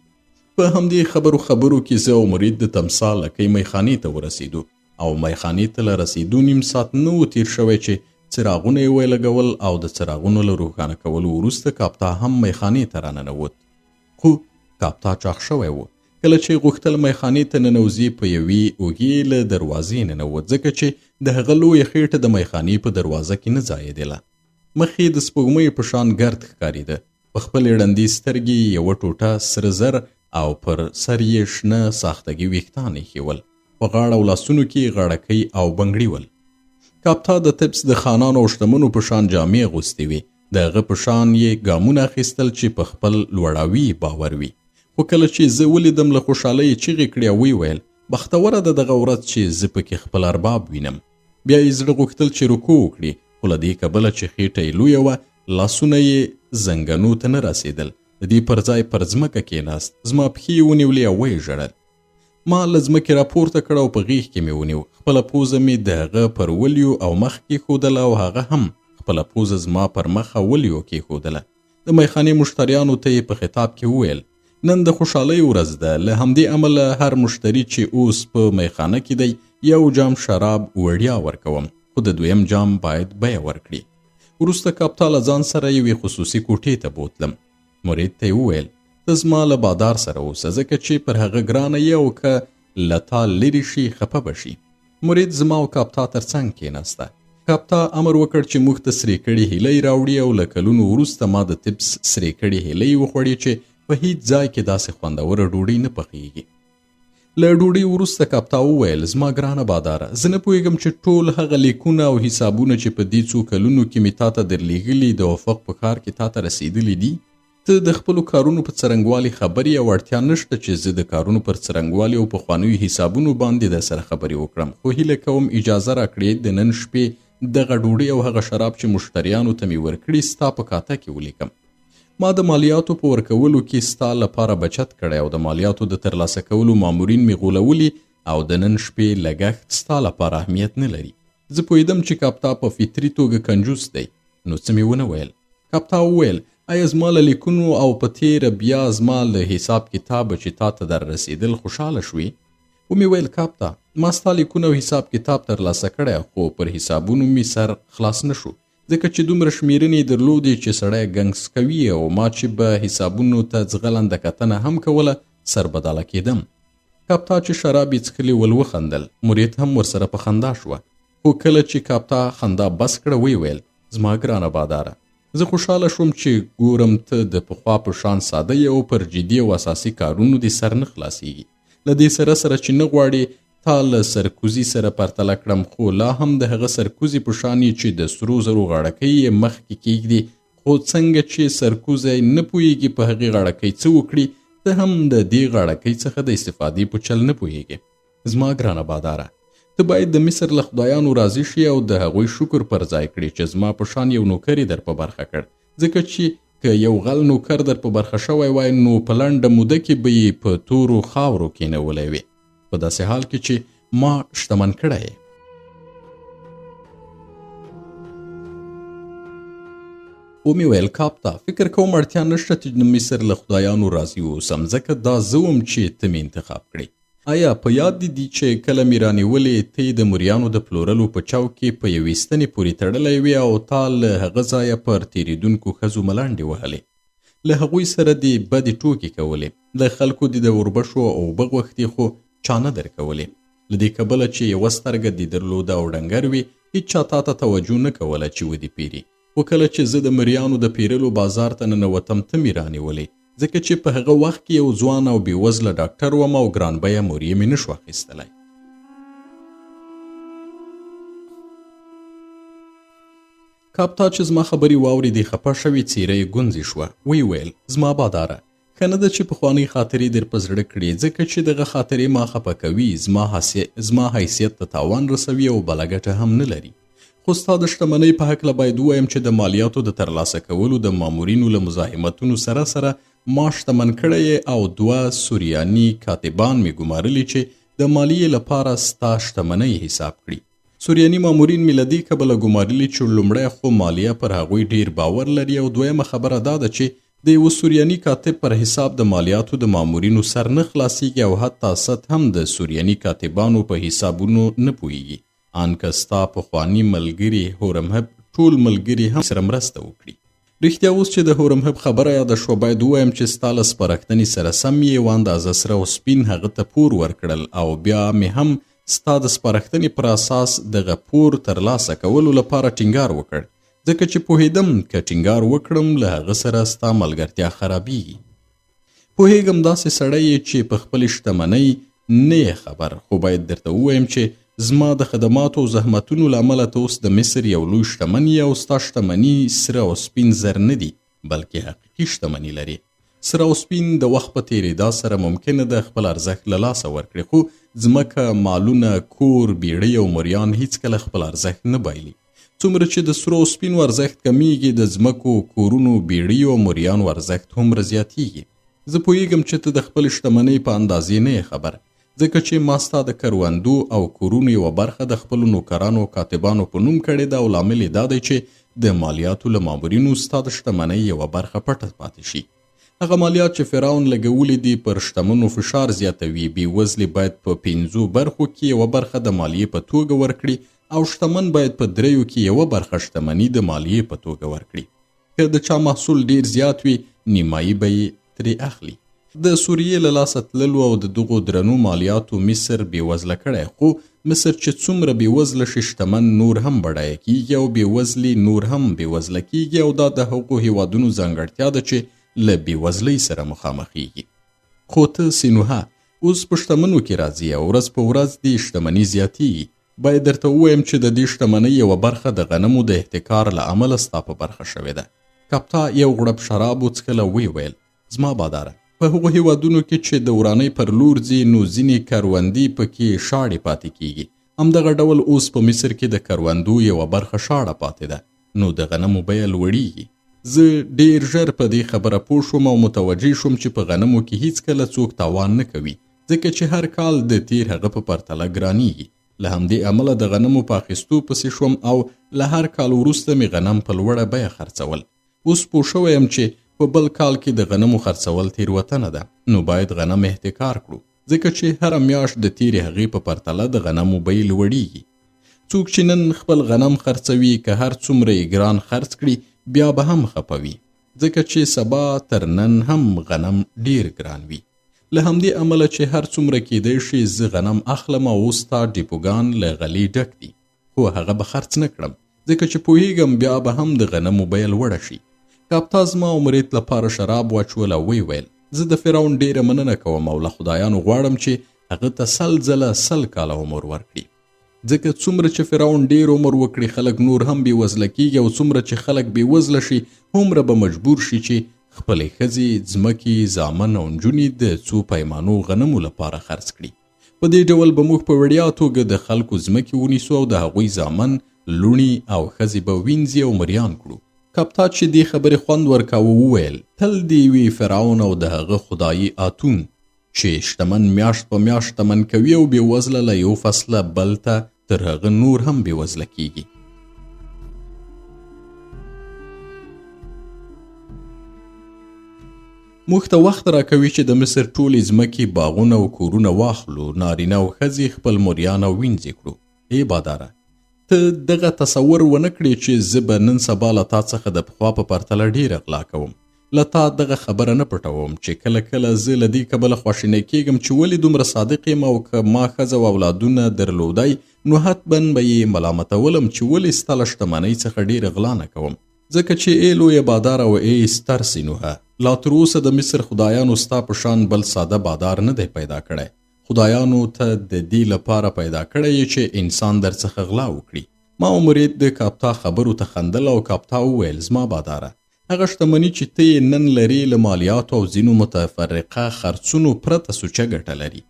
په همدې خبرو کې زه او مرید د تمثال لکۍ میخانې ته ورسېدو او میخانې ته له رسېدو نیم ساعت نه و تیر شوی چې څراغونه یې ویلګول او د څراغونو له روښانه کولو وروسته کاپتا هم میخانې ته راننوت. خو کاپتا چاق شوی و. کله چې غوښتل میخانې ته ننوځي په یوې اوږې له دروازې ننوت، ځکه چې د هغه لویه خېټه د میخانې په دروازه کې نه ځایېدله. مخ یې د سپوږمۍ په شان ګرد ښکارېده. په خپلې ړندې سترګې یوه ټوټه سره زر او پر سر یې شنه ساختګي ویښتان ایښي ول. په غاړه او لاسونو کې غاړکۍ او بنګړي ول. کاپتا د تپس د خانانو او شتمنو په شان جامې اغوستې وې. د هغه په شان یې ګامونه اخیستل چې په خپل لوړاوي باور وي. خو کله چې زه ولیدم له خوشحالۍ یې چیغې کړې او ویې ویل بختوره ده دغه ورځ چې زه پکې خپل ارباب وینم. بیا یې زړه غوښتل چې رکوع وکړي، خو له دې کبله چې خېټه یې لویه وه، لاسونه یې زنګنو ته نه رسېدل. د دې پر ځای پر ځمکه کېناست. زما پښې یې ونیولې او ویې ژړل. ما له ځمکې راپورته کړه او په غېږ کې مې ونیو. خپله پوزه مې د هغه پر ولیو او مخ کېښودله او هغه هم خپله پوزه زما پر مخ او ولیو کېښودله. د میخانې مشتریانو ته یې په خطاب کې وویل: نن د خوشحالۍ ورځ ده، له همدې امله هر مشتری چې اوس په میخانه کې دی یو جام شراب وړیا ورکوم، خو د دویم جام باید بیه ورکړي. وروسته کاپتا له ځان سره یوې خصوصي کوټې ته بوتلم. مرید ته یې وویل: ته زما له بادار سره اوسه، ځکه چې پر هغه ګرانه یې او که له تا لرې شي خفه به شي. مرید زما او کاپتا تر څنګ کېناسته. کاپتا امر وکړ چې موږ ته سرې کړې هیلۍ راوړي او له کلونو وروسته ما د تبس سرې کړې هیلۍ وخوړې چې په هیڅ ځای کې داسې خوندوره ډوډۍ نه پخیږي. له ډوډۍ وروسته کاپتا وویل: زما ګرانه باداره، زه نه پوهېږم چې ټول هغه لیکونه او حسابونه چې په دې څو کلونو کې مې تا ته درلیږلي د افق په ښار کې تا ته رسېدلي دي. ته د خپلو کارونو په څرنګوالي خبرې او اړتیا نشته چې زه د کارونو پر څرنګوالي او پخوانیو حسابونو باندې در سره خبرې وکړم، خو هیله کوم اجازه راکړې د نن شپې دغه ډوډۍ او هغه شراب چې مشتریانو ته مې ورکړي ستا په کاته کې ولیکم. ما د مالیاتو په ورکولو کې ستا لپاره بچت کړی او د مالیاتو د ترلاسه کولو مامورین مې غولولي او د نن شپې لګښت ستا لپاره اهمیت نه لري. زه پوهېدم چې کاپتا په فطري توګه کنجوس دی، نو څه مې ونه ویل. کاپتا وویل: آیا زما له لیکونو او په تیره بیا زما له حساب کتابه چې تا ته در رسېدل خوشحاله شوې؟ ومې ویل: کاپتا، ما ستا لیکونه او حساب کتاب ترلاسه کړی، خو پر حسابونو مې سر خلاص نه شو، ځکه چې دومره شمیرنې درلودې چې سړی ګنګس کوي او ما چې به حسابونو ته ځغلنده کتنه هم کوله سربداله کېدم. کاپتا چې شراب یې څښلې ول وخندل. مرید هم ورسره په خندا شوه، خو کله چې کاپتا خندا بس کړه ویې ویل: زما ګرانه باداره، زه خوشحاله شوم چې ګورم ته د پخوا په شان ساده یې او پر جدي او اساسي کارونو دې سر نه خلاصېږي. له دې سره چې نه غواړې تا له سرکوزي سره پرتله کړم، خو لا هم د هغه سرکوزي په شان یې چې د سرو زرو غاړکۍ یې مخکې کېږدي، خو څنګه چې سرکوزی نه پوهېږي په هغې غاړکۍ څه وکړي، ته هم د دې غاړکۍ څخه د استفادې په چل نه پوهېږې. زما ګرانه باداره، ته باید د مصر له خدایانو راضي شي او د هغوی شکر پر ځای کړي چې زما په شان یو نوکر یې در په برخه کړ، ځکه چې که یو غل نوکر در په برخه شوی وای نو په لنډه موده کې به یې په تورو خاورو کېنولی وي، په داسې حال کې چې ما شتمن کړی یې. ومې ویل: کاپتا، فکر کوم اړتیا نشته چې د مصر له خدایانو راضي اوسم، ځکه دا زه وم چې ته مې انتخاب کړې. آیا په یاد دي چې کله مې رانیولې ته د مریانو د پلورلو په چوک کې په یوې ستنې پورې تړلی وې او تا له هغه ځایه پر تېرېدونکو ښځو ملنډې وهلې، له هغوی سره دې بدې ټوکې کولې، له خلکو دې د وربشو او اوبه غوښتې خو چا نه درکولې، له دې کبله چې یوه سترګه دې درلوده او ډنګر وي هیچا تا ته توجه نه کوله چې ودې پیري. خو کله چې زه د مریانو د پیرلو بازار ته ننوتم ته مې رانیولې، ځکه چې په هغه وخت کې یو ځوان او بېوزله ډاکټر وم او ګران بیه مور یې مې نه شو اخیستلی. کاپتا چې زما خبرې واورېدې خفه شوې، څېره یې ګونځې شوه. ویې ویل: زما باداره، ښه نه ده چې پخوانۍ خاطرې در په زړه کړې، ځکه چې دغه خاطرې ما خفه کوي، زما حیثیت ته تاوان رسوي او بله ګټه هم نه لري. خو ستا د شتمنۍ په هکله باید ووایم چې د مالیاتو د ترلاسه کولو د مامورینو له مزاحمتونو سره ما شتمن کړی او 2 سوریاني کاتبان مې ګمارلي چې د مالیې لپاره ستا شتمنۍ حساب کړي. سوریاني مامورین مې له دې کبله ګمارلي چې لومړی خو مالیه پر هغوی ډیر باور لري او دویمه خبره دا ده چې د یوه سوریاني کاتب پر حساب د مالیاتو د مامورینو سر نه خلاصیږي او حتی ست هم د سوریاني کاتبانو په حسابونو نه پوهیږي، ان که ستا پخواني ملګري هورمهب ټول ملګري هم سره مرسته وکړي. رښتیا اوس چې د هورمهب خبره یاده شوه باید ووایم چې ستا له سپارښتنې سره سم یې یوه اندازه سره او سپین هغه ته پور ورکړل او بیا مې هم ستا د سپارښتنې پر اساس دغه پور ترلاسه کولو لپاره ټینګار وکړ، ځکه چې پوهېدم که ټینګار وکړم له هغه سره ستا ملګرتیا خرابیږي. پوهېږم داسې سړی یې چې په خپلې شتمنۍ نه یې خبر، خو باید درته ووایم چې زما د خدماتو او زحمتونو له امله ته اوس د مصر یو لوی شتمن یې او ستا شتمني سره او سپین زر نه دي بلکې حقیقي شتمني لري. سره او سپین د وخت په تیریدا سره ممکنه ده خپل ارزښت له لاسه ورکړي، خو ځمکه، مالونه، کور، بیړۍ او مریان هیڅکله خپل ارزښت نه بایلي. څومره چې د سرو او سپینو ارزښت کمیږي، د ځمکو، کورونو، بیړیو او مریانو ارزښت هومره زیاتیږي. زه پوهیږم چې ته د خپل شتمنۍ په اندازې نه یې خبر، ځکه چې ما ستا د کروندو او کورونو یوه برخه د خپلو نوکرانو او کاتبانو په نوم کړې ده، او لامل یې دا دی چې د مالیاتو له مامورینو ستا د شتمنۍ یوه برخه پټه پاتې شي. هغه مالیات چې فرعون لګولي دي پر شتمنو فشار زیاتوي. بېوزلي باید په 5 برخو کې یوه برخه د مالیې په توګه ورکړي، او شتمن باید په 3 کې یوه برخه شتمني د مالیې په توګه ورکړي. که د چا محصول ډیر زیات وي، نیمایي به یې ترې اخلي. د سوریې له لاسه تللو او د دغو درنو مالیاتو مصر بېوزله کړی، خو مصر چې څومره بېوزله شي، شتمن نور هم بډایه کیږي او بېوزلي نور هم بېوزله کیږي، او دا د هغو هیوادونو ځانګړتیا ده چې له بېوزلۍ سره مخامخېږي. خو ته سینوها اوس په شتمنو کې راځي او ورځ په ورځ دې شتمني زیاتیږي. باید درته ووایم چې د دې شتمنۍ یوه برخه د غنمو د احتکار له امله ستا په برخه شوې ده. کپتا یو غړپ شراب وڅښل او ویې ویل: زما باداره، په هغو هیوادونو کې چې د ورانۍ پر لور ځي، نو ځینې کروندې پکې شاړې پاتې کیږي. همدغه ډول اوس په مصر کې د کروندو یوه برخه شاړه پاتې ده، نو د غنمو بیه لوړیږي. زه ډیر ژر په دې خبره پوه شوم او متوجه شوم چې په غنمو کې هیڅکله څوک تاوان نه کوي، ځکه چې هر کال د تیر هغه په پرتله ګرانیږي. له همدې امله د غنمو په اخیستو پسې شوم او له هر کال وروسته مې غنم په لوړه بیه خرڅول. اوس پوه شوی یم چې په بل کال کې د غنمو خرڅول تیروتنه ده، نو باید غنم احتکار کړو، ځکه چې هره میاشت د تیرې هغې په پرتله د غنمو بیې لوړیږي. څوک چې نن خپل غنم خرڅوي، که هر څومره یې ګران خرڅ کړي، بیا به هم خپوي، ځکه چې سبا تر نن هم غنم ډیر ګران وي. له همدې امله چې هر څومره کیدای شي زه غنم اخلم، او اوس ستا ډیپوګان له غلې ډک دي، خو هغه به خرڅ نه کړم، ځکه چې پوهیږم بیا به هم د غنمو بیه لوړه شي. کاپتا زما او مرید لپاره شراب واچول او ویې ویل: زه د فرعون ډیره مننه کوم او له خدایانو غواړم چې هغه ته 100 کاله عمر ورکړي، ځکه څومره چې فرعون ډیر عمر وکړي، خلک نور هم بېوزله کیږي، او څومره چې خلک بېوزله شي، هومره به مجبور شي چې خپلې ښځې، ځمکې، زامن او نجونې د څو پیمانو غنمو لپاره خرڅ کړي. په دې ډول به موږ په وړیا توګه د خلکو ځمکې ونیسو او د هغوی زامن، لوڼې او ښځې به وینځي او مریان کړو. کپتا چې دې خبرې خوند ورکاوه وویل: تل دې وي فرعون او د هغه خدایي اتون، چې شتمن میاشت په میاشت شتمن کوي او بېوزله له یو فصله بل ته تر هغه نور هم بېوزله کیږي. موږ ته وخت راکوي چې د مصر ټولې ځمکې، باغونه او کورونه واخلو، نارینه او ښځې خپل مریان او وینځې کړو. ای باداره، ته دغه تصور ونه کړې چې زه به نن سبا له تا څخه د پخوا په پرتله ډېره غلا کوم. له تا دغه خبره نه پټوم چې کله کله زه له دې کبله خواشینی کېږم چې ولې دومره صادق یم، او که ما ښځه او اولادونه درلودی، نو حتما به یې ملامتولم چې ولې ستا له شتمنۍ څخه ډېره غلا نه کوم. ځکه چې ای لویه باداره او ای ستر سینوها، لا تر اوسه د مصر خدایانو ستا په شان بل ساده بادار نه دی پیدا کړی. خدایانو ته د دې لپاره پیدا کړی چې انسان در څخه غلا وکړي. ما او مرید د کاپتا خبرو ته خندل، او کاپتا وویل: زما باداره، هغه شتمني چې ته یې نن لري، له مالیاتو او ځینو متفرقه خرڅونو پرته سوچه ګټه لري.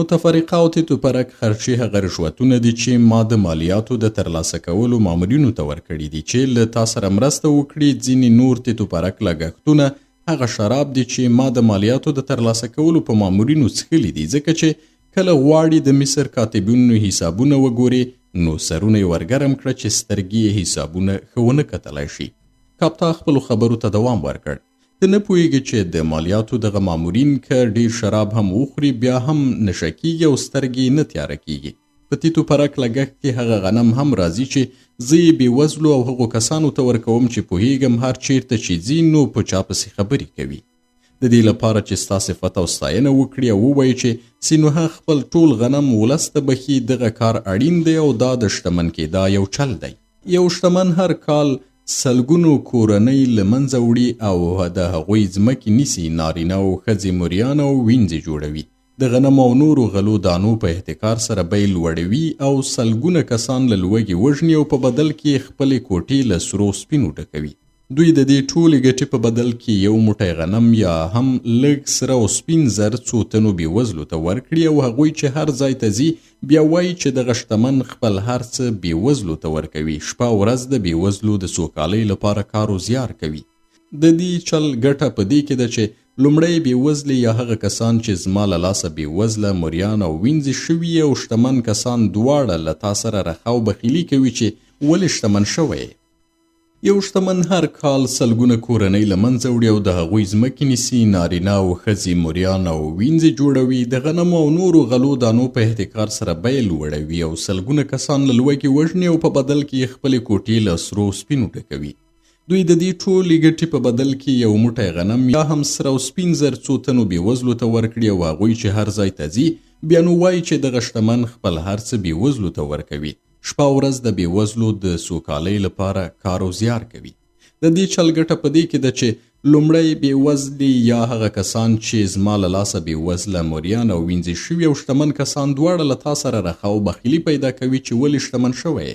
متفرقه او تیتوپرک خرچې هغه رشوتونه دي چې ما د مالیاتو د ترلاسه کولو مامورینو ته ورکړي دي چې له تا سره مرسته وکړي. ځینې نور تیتوپرک لګښتونه هغه شراب دي چې ما د مالیاتو د ترلاسه کولو په مامورینو څښلي دي، ځکه چې کله غواړي د مصر کاتبینو حسابونه وګوري، نو سرونه یې ورګرم کړه چې سترګې یې حسابونه ښه ونه کتلی شي. کاپتا خپلو خبرو ته دوام ورکړ: ته نه پوهیږې چې د مالیاتو دغه مامورین که ډیر شراب هم وخوري، بیا هم نشه کیږي او سترګې نه تیاره کیږي. په تیتو پرک لګښت کې هغه غنم هم راځي چې زه یې بېوزلو او هغو کسانو ته ورکوم چې پوهیږم هر چیرته چې ځي، نو په چا پسې خبرې کوي. د دې لپاره چې ستا صفت او ستاینه وکړي او ووایي چې سینوها خپل ټول غنم ولس ته بخي، دغه کار اړین دی او دا د شتمن کېدا یو چل دی. یو شتمن هر کال سلګونو کورنۍ له منځه وړي او د هغوی ځمکې نیسي، نارینه او ښځې مریان او وینځې جوړوي، د غنم او نورو غلو دانو په احتکار سره بیې لوړوي او سلګونه کسان له لوږې وژني او په بدل کې خپلې کوټې له سرو سپینو ډکوي. دوی د دې ټولې ګټې په بدل کې یو موټی غنم یا هم لږ سره او سپین زر څو تنو بېوزلو ته ورکړي او هغوی چې هر ځای ته ځي بیا وایي چې دغه شتمن خپل هر څه بېوزلو ته ورکوي، شپه او ورځ د بېوزلو د سوکالۍ لپاره کار و زیار کوي. د دې چل ګټه په دې کې ده چې لومړی بېوزلې یا هغه کسان چې زما له لاسه بېوزله، موریان او وینځې شوي او شتمن کسان دواړه له تا سره رخه او بخیلي کوي چې ولې شتمن شوی. یو شتمن هر کال سلګونه کورنۍ له منځه وړي او د هغوی ځمکې نیسي، نارینه او ښځې موریان او وینځې جوړوي، د غنمو او نورو غلو دانو په احتکار سره بیې لوړوي او سلګونه کسان له لوږې وژني او په بدل کې خپلې کوټې له سرو سپینو ډکوي. دوی د دې ټولې ګټې په بدل کې یو موټی غنم یا هم سره او سپین زر څو تنو بېوزلو ته ورکړي او هغوی چې هر ځای ته ځي بیا نو وایي چې دغه شتمن خپل هر څه بېوزلو ته ورکوي، شپه او ورځ د بېوزلو د سوکالۍ لپاره کار او زیار کوي. د دې چل ګټه په دې کې ده چې لومړی بېوزلي یا هغه کسان چې زما له لاسه بېوزله، موریان او وینځې شوي او شتمن کسان دواړه له تا سره رخه او بخیلي پیدا کوي چې ولې شتمن شوی.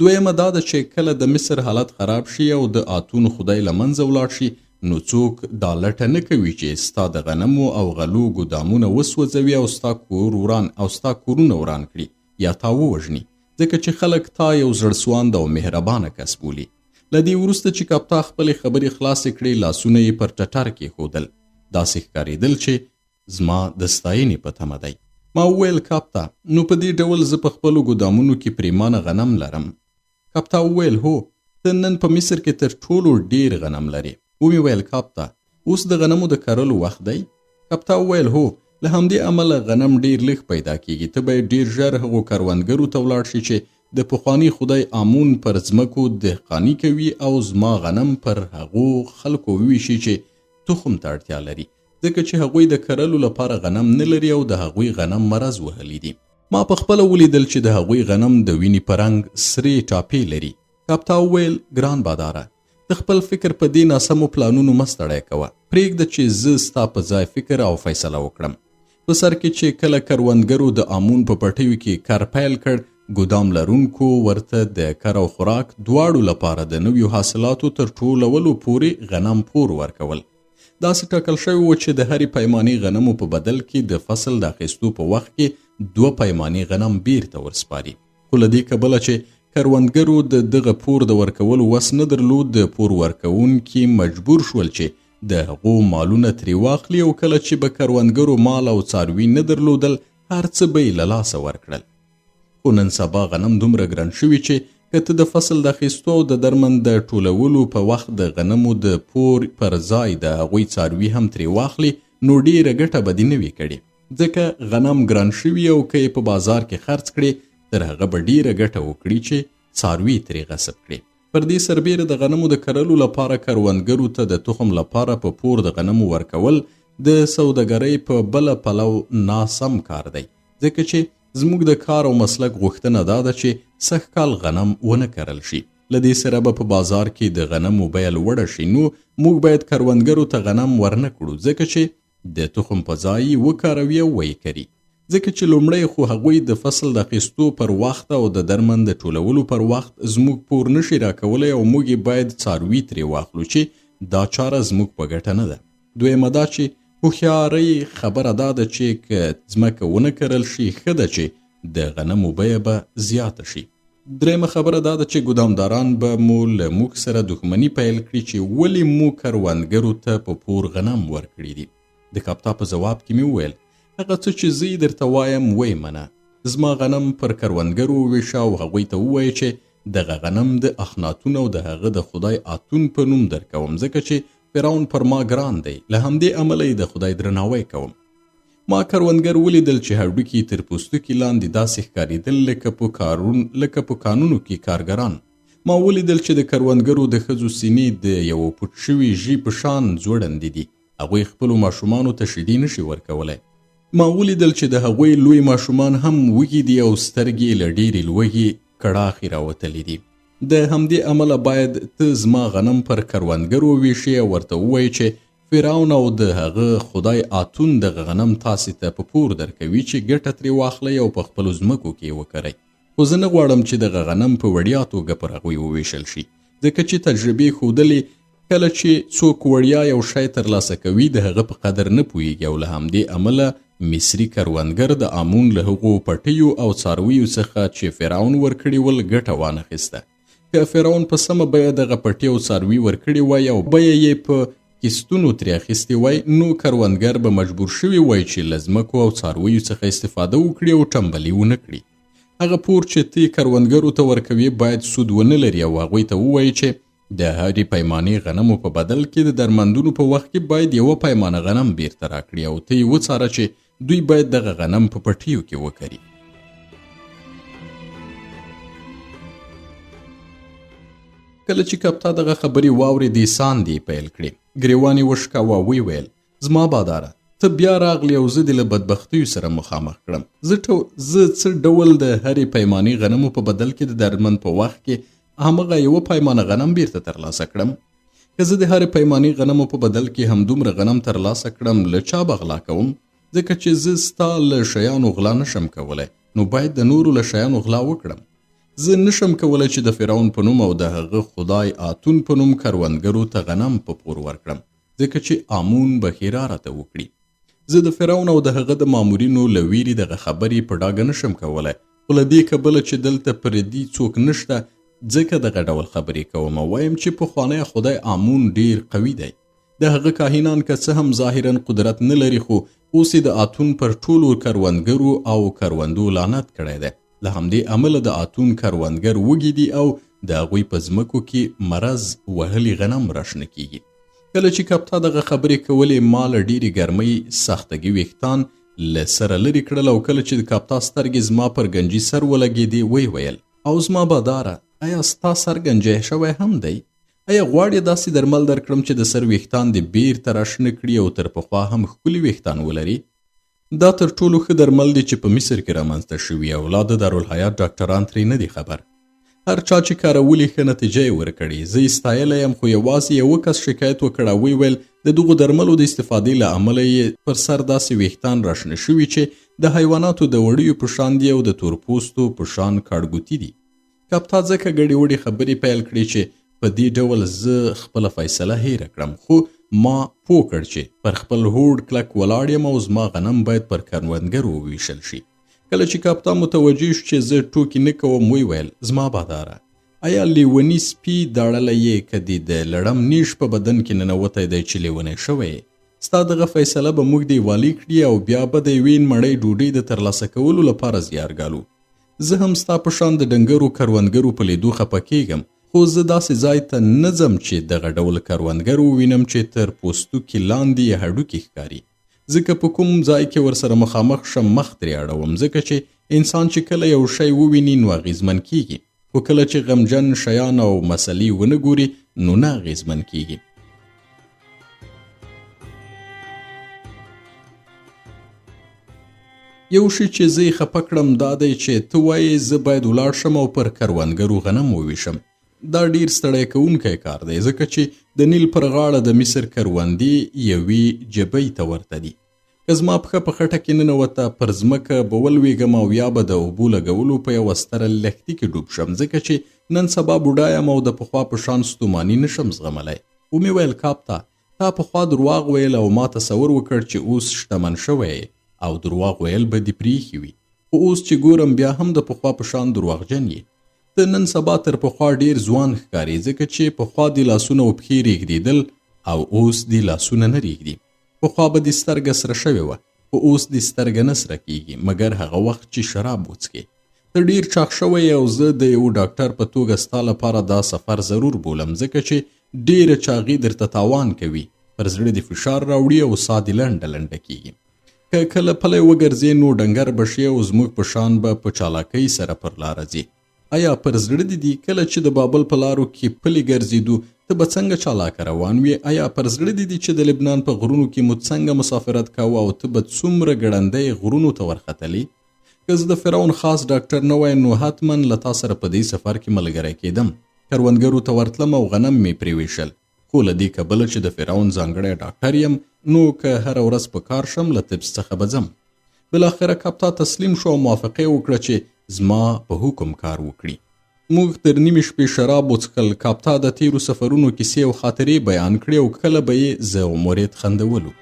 دویمه دا ده چې کله د مصر حالت خراب شي او د آتون خدای له منځه ولاړ شي نو څوک دا لټه نه کوي چې ستا د غنمو او غلو ګودامونه وسوځوي او ستا کورونه وران کړي یا تا ووژني، ځکه چې خلک تا یو زړسواند او مهربانه کس بولي. له دې وروسته چې کپتا خپلې خبرې خلاصې کړې لاسونه یې پر ټټر کېښودل، داسې ښکارېدل چې زما د ستاینې په تمه دی. ما وویل کپتا نو په دې ډول زه په خپلو ګودامونو کې پریمانه غنم لرم. کپتا وویل هو، ته نن په مصر کې تر ټولو ډیر غنم لري. ومې ویل کپتا اوس د غنمو د کرلو وخت دی؟ کپتا وویل هو، له همدې امله غنم ډیر لږ پیدا کیږي. ته باید ډیر ژر هغو کروندګرو ته ولاړ شي چې د پخواني خدای آمون پر ځمکو دهقاني کوي او زما غنم پر هغو خلکو وویشي چې تخم ته اړتیا لري، ځکه چې هغوی د کرلو لپاره غنم نه لري او د هغوی غنم مرض وهلی دي. ما په خپله ولیدل چې د هغوی غنم د وینې په رنګ سرې ټاپې لري. کپتا وویل ګران باداره، د خپل فکر په دې ناسمو پلانونو مه ستړی کوه، پرېږده چې زه ستا په ځای فکر او فیصله وکړم. په سر کې چې کله کروندګرو د آمون په پټیو کې کار پیل کړ، ګودام لرونکو ورته د کر او خوراک دواړو لپاره د نویو حاصلاتو تر ټولولو پورې غنم پور ورکول. داسې ټاکل شوی و چې د هرې پیمانې غنمو په بدل کې د فصل د اخیستو په وخت کې 2 پیمانې غنم بیرته ورسپاري. خو له دې کبله چې کروندګرو د دغه پور د ورکولو وس نه درلود، د پور ورکوونکي مجبور شول چې د هغو مالونه ترې واخلي او کله چې به کروندګرو مال او څاروي نه درلودل هر څه به یې له لاسه ورکړل. خو نن سبا غنم دومره ګران شوي چې که ته د فصل د اخیستو او د درمند د ټولولو په وخت د غنمو د پور پر ځای د هغوی څاروي هم ترې واخلي نو ډیره ګټه به دې نه وي کړې، ځکه غنم ګران شوي او که یې په بازار کې خرڅ کړي تر هغه به ډیره ګټه وکړي چې څاروي ترې غصب کړي. پر دې سربیره د غنمو د کرلو لپاره کروندګرو ته د تخم لپاره په پور د غنمو ورکول د سوداګرۍ په بله پلو ناسم کار دی، ځکه چې زموږ د کار او مسلک غوښتنه دا ده چې سږ کال غنم ونه کرل شي. له دې سره به په بازار کې د غنمو بیه لوړه شي، نو موږ باید کروندګرو ته غنم ورنه کړو، ځکه چې د تخم په ځای وکاروي او ویې کري، ځکه چې لومړی خو هغوی د فصل د اخیستو پر وخت او د درمند د ټولولو پر وخت زموږ پور نشي راکولی او موږ باید څاروي ترې واخلو چې دا چاره زموږ په ګټه نه ده. دویمه دا چې هوښیارۍ خبره دا ده چې که ځمکه ونه کرل شي ښه ده چې د غنمو بیه به زیاته شي. درېیمه خبره دا ده چې ګدامداران به مو له موږ سره دښمني پیل کړي چې ولې مو کروندګرو ته په پور غنم ورکړي دي. د کپتا په ځواب کې مې وویل هغه څه چې زه درته وایم ویې منه. زما غنم پر کروندګرو وویشه او هغوی ته ووایه چې دغه غنم د اخناتون او د هغه د خدای آتون په نوم درکوم، ځکه چې فرعون پر ما ګران دی، له همدې امله یې د خدای درناوی کوم. ما کروندګر ولیدل چې هډوکي تر پوستکي لاندې داسې ښکارېدل لکه په کانونو کې کارګران. ما ولیدل چې د کروندګرو د ښځو سینې د یو پټ شوي ژي په شان ځوړندې دي، هغوی خپلو ماشومانو ته شیدې نشي ورکولی. ما ولیدل چې د هغوی لوی ماشومان هم وږي دي او سترګې له ډېرې لوږې کړاخې راوتلې دي. د همدې امله باید ته زما غنم پر کروندګرو وویشې او ورته ووایې چې فرعون او د هغه خدای آتون دغه غنم تاسې ته په پور درکوي چې ګټه ترې واخلئ او په خپلو ځمکو کې وکرئ. خو زه نه غواړم چې دغه غنم په وړیا توګه پر هغوی وویشل شي، ځکه چې تجربې ښودلې کله چې څوک وړیا یو شی ترلاسه کوي د هغه په قدر نه پوهیږي او له همدې امله مصري کروندګر د آمون له هغو پټیو او څارویو څخه چې فرعون ورکړي ول ګټه وانخیسته. که فرعون په سمه بیه دغه پټي او څاروي ورکړي وای او بیه یې په کیستونو ترې اخیستې وای نو کروندګر به مجبور شوی وای چې له ځمکو او څارویو څخه استفاده وکړي او ټمبلي ونه کړي. هغه پور چې ته کروندګرو ته ورکوي باید سود ونه لري او هغوی ته ووایي چې د هرې پیمانې غنمو په بدل کې د درمندونو په وخت کې باید یوه پیمانه غنم بیرته راکړي او ته یې وڅاره چې دوی باید دغه غنم په پټیو کې وکري. کله چې کپتا دغه خبرې واورېدې ساندې پیل کړې. ګریوان یې وشکاوه او ویې ویل زما باداره ته بیا راغلی او زه دې له بدبختیو سره مخامخ کړم. زه څه ډول د هرې پیمانې غنمو په بدل کې د درمند په وخت کې همغه یوه پیمانه غنم بیرته ترلاسه کړم؟ که زه د هرې پیمانې غنمو په بدل کې همدومره غنم ترلاسه کړم له چا به غلا کوم؟ ځکه چې زه ستا له شیانو غلا نشم کولی نو باید د نورو له شیانو غلا وکړم. زه نشم کولی چې د فرعون په نوم او د هغه خدای آتون په نوم کروندګرو ته غنم په پور ورکړم ځکه چې آمون به ښېرا راته وکړي. زه د فرعون او د هغه د مامورینو له ویرې دغه خبرې په ډاګه نشم کولی خو له دې کبله چې دلته پردي څوک نشته ځکه دغه ډول خبرې کوم او وایم چې پخوانی خدای آمون ډیر قوي دی. د هغه کاهنان که څه هم ظاهرا قدرت نه لري خو اوس یې د آتون پر ټولو کروندګرو او کروندو لعنت کړی دی. له همدې امله د آتون کروندګر وږي دي او د هغوی په ځمکو کې مرض وهلي غنم راشنه کیږي. کله چې کپتا دغه خبرې کولې ما له ډېرې ګرمۍ سختګي ویښتان له سره لرې کړل او کله چې د کپتا سترګې زما پر ګنجي سر ولګېدې ویې ویل او زما باداره آیا ستا سر ګنجی شوی هم دی؟ آیا غواړې داسې درمل درکړم چې د سر ویښتان دې بیرته راشنه کړي او تر پخوا هم ښکلي ویښتان ولري؟ دا تر ټولو ښه درمل دی چې په مصر کې رامنځته شوي او لا د دارالحیات ډاکټران ترې نه دي خبر. هر چا چې کارولي ښه نتیجه یې ورکړې. زه یې ستایلی یم خو یوازې یوه کس شکایت وکړ او ویل د دغو درملو د استفادې له امله یې پر سر داسې ویښتان راشنه شوي چې د حیواناتو د وړیو په شان دي او د تورپوستو په شان کاړګوتي دي. کپتا ځکه ګډې وډې خبرې پیل کړې چې په دې ډول زه خپله فیصله هیره کړم خو ما پوه کړ چې پر خپل هوډ کلک ولاړ یم او زما غنم باید پر کروندګرو وویشل شي. کله چې کپتا متوجه شو چې زه ټوکې نه کوم ویې ویل زما باداره آیا لیوني سپي داړلی یې که دې د لړم نیش په بدن کې ننوتی دی چې لیونی شوی یې؟ ستا دغه فیصله به موږ دیوالي کړي او بیا به د یوې مړۍ ډوډۍ د ترلاسه کولو لپاره زیارګالو. زه هم ستا په شان د ډنګرو کروندګرو په لیدو خفه کیږم خو زه داسې ځای ته نه ځم چې دغه ډول کروندګر ووینم چې تر پوستوکي لاندې یې هډوکي ښکاري. ځکه په کوم ځای کې ورسره مخامخ شم مخ ترې اړوم ځکه چې انسان چې کله یو شی وویني نو اغېزمن کیږي خو کله چې غمجن شیان او مسلې ونه ګوري نو نه اغېزمن کیږي. یو شی چې زه یې خفه کړم دا دی چې ته وایې زه باید ولاړ شم او پر کروندګرو غنم وویشم. دا ډیر ستړی کوونکی کار دی ځکه چې د نیل پر غاړه د مصر کروندې یوې جبۍ ته ورته دي. که زما پښه په خټه کې ننوته پر ځمکه به ولویږم او یا به د اوبو لګولو په یوه ستره لښتي کې ډوب شم ځکه چې نن سبا بوډا یم او د پخوا په شان ستوماني نشم زغملی. ومې ویل کاپتا تا پخوا درواغ ویل او ما تصور وکړ چې اوس شتمن شوی او درواغ ویل به دې پریښي وي خو اوس چې ګورم بیا هم د پخوا په شان درواغجن یې. ته نن سبا تر پخوا ډیر ځوان ښکاري ځکه چې پخوا دې لاسونه او پښې ریږدېدل او اوس دې لاسونه نه ریږدي. پخوا به دې سترګه سره شوې وه خو اوس دې سترګه نه سره کیږي مګر هغه وخت چې شراب وڅښې. ته ډیر چاق شوی او زه د یو ډاکټر په توګه ستا لپاره دا سفر ضرور بولم ځکه چې ډیره چاغي درته تاوان کوي پر زړه دې فشار راوړي او ساه دې لنډه لنډه کیږي. که کله پلی وګرځې نو ډنګر به شي او زموږ په شان به په چالاکۍ سره پر لاره ځي. آیا پر زړه دې دي کله چې د بابل په لارو کې پلي ګرځېدو ته به څنګه چالاکه روان وې؟ آیا پر زړه دې دي چې د لبنان په غرونو کې مو څنګه مسافرت کوه او ته به څومره ګړندی غرونو ته ورختلې؟ که زه د فرعون خاص ډاکټر نه وای نو حتما له تا سره په دې سفر کې ملګری کېدم. کروندګرو ته ورتلم او غنم مې پرې ویشل خو له دې کبله چې د فرعون ځانګړی ډاکټر یم نو که هره ورځ په کار شم له طبس څخه به ځم. بالاخره کپتا تسلیم شو او موافقه وکړه چې زما په حکم کار وکړي. موږ تر نیمې شپې شراب وڅښل، کاپتا د تیرو سفرونو کیسې او خاطرې بیان کړې او کله به یې زه او مرید خندولو.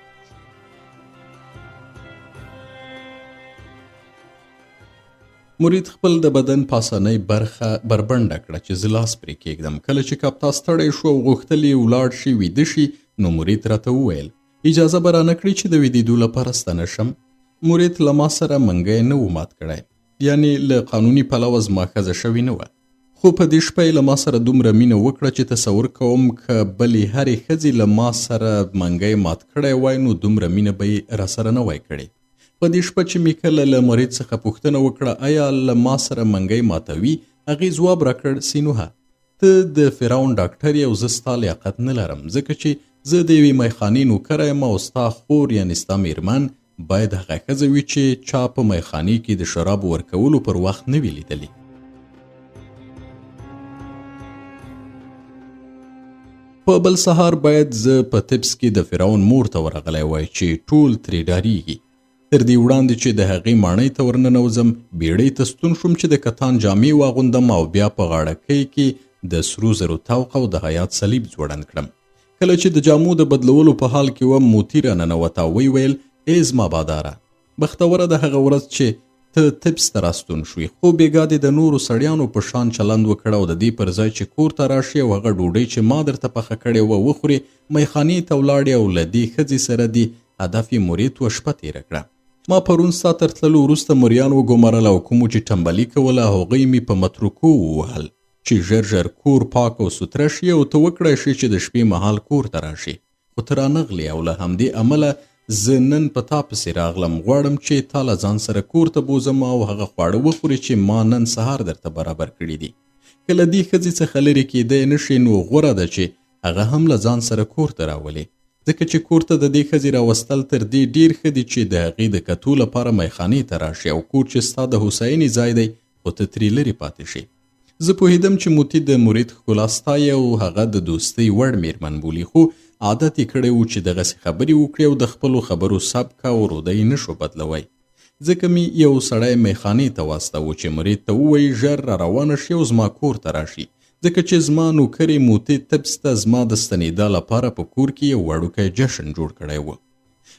مرید خپل د بدن پاسنۍ برخه بربنډه کړه چې زه لاس پرې کېږدم. کله چې کاپتا ستړی شو او غوښتل یې ولاړ شي ویده شي، نو مرید راته وویل اجازه به رانه کړي چې د ویدېدو لپاره ستنه شم. مرید له ما سره منګی نه و مات کړی، یعنې له قانوني پلوه زما ښځه شوې نه وه، خو په دې شپه یې له ما سره دومره مینه وکړه چې تصور کوم که بلې هرې ښځې له ما سره منګی مات کړی وای نو دومره مینه به یې راسره نه وای کړې. په دې شپه چې مې کله له مرید څخه پوښتنه وکړه آیا له ما سره منګی ماتوي، هغې ځواب راکړ سینوهه، ته د فرعون ډاکټر یې او زه ستا لیاقت نه لرم، ځکه چې زه د یوې میخانې نوکره یم او ستا خور یعنې ستا میرمن باید هغه ښځه وي چې چا په میخانې کې د شرابو ورکولو پر وخت نه وي لیدلي. په بل سهار باید زه په تبس کې د فرعون مور ته ورغلی وای چې ټول ترې ډارېږي. تر دې وړاندې چې د هغې ماڼۍ ته ورننوځم، بیړۍ ته ستون شوم چې د کتان جامې واغوندم او بیا په غاړکۍ کې د سرو زرو توق او د حیات صلیب ځوړند کړم. کله چې د جامو د بدلولو په حال کې وم، موتی راننوته او ویل ای زما باداره، بختوره د هغه ورځ چې ته تبس ته راستون شوې، خو بېګا دې د نورو سړیانو په شان چلند وکړه او د دې پر ځای چې کور ته راشي او هغه ډوډۍ چې ما درته پخه کړې وه وخورې، میخانې ته ولاړې او له دې ښځې سره دې هدف یې مرید وه شپه تېره کړه. ما پرون ستا تر تللو وروسته مریان وګمارل او کومو چې ټمبلي کوله هغوی مې په متروکو ووهل چې ژر ژر کور پاک او سوتره شي او ته وکړی شي چې د شپې مهال کور ته راشي، خو ته رانغلې او له همدې امله زه نن په تا پسې راغلم. غواړم چې تا له ځان سره کور ته بوزم او هغه خواړه وخورې چې ما نن سهار درته برابر کړي دي. که له دې ښځې څخه لرې کېدی نه شي نو غوره ده چې هغه هم له ځان سره کور ته راولې، ځکه چې کور ته د دې ښځې راوستل تر دې ډېر ښه دي چې د هغې د کتو لپاره میخانې ته راشي او کور چې ستا د هوساینې ځای دی خو ته ترې لرې پاتې شي. زه پوهېدم چې موتی د مرید ښکلا ستایي او هغه د دوستۍ وړ میرمن بولي، خو عادت یې کړی و چې دغسې خبرې وکړي او د خپلو خبرو سبک او رودۍ نه شو بدلوی. ځکه مې یو سړی میخانې ته واستاوه چې مرید ته ووایي ژر را روانه شي او زما کور ته راشي، ځکه چې زما نوکرې موتی تبس ته زما د ستنېدا لپاره په کور کې یو وړوکی جشن جوړ کړی و.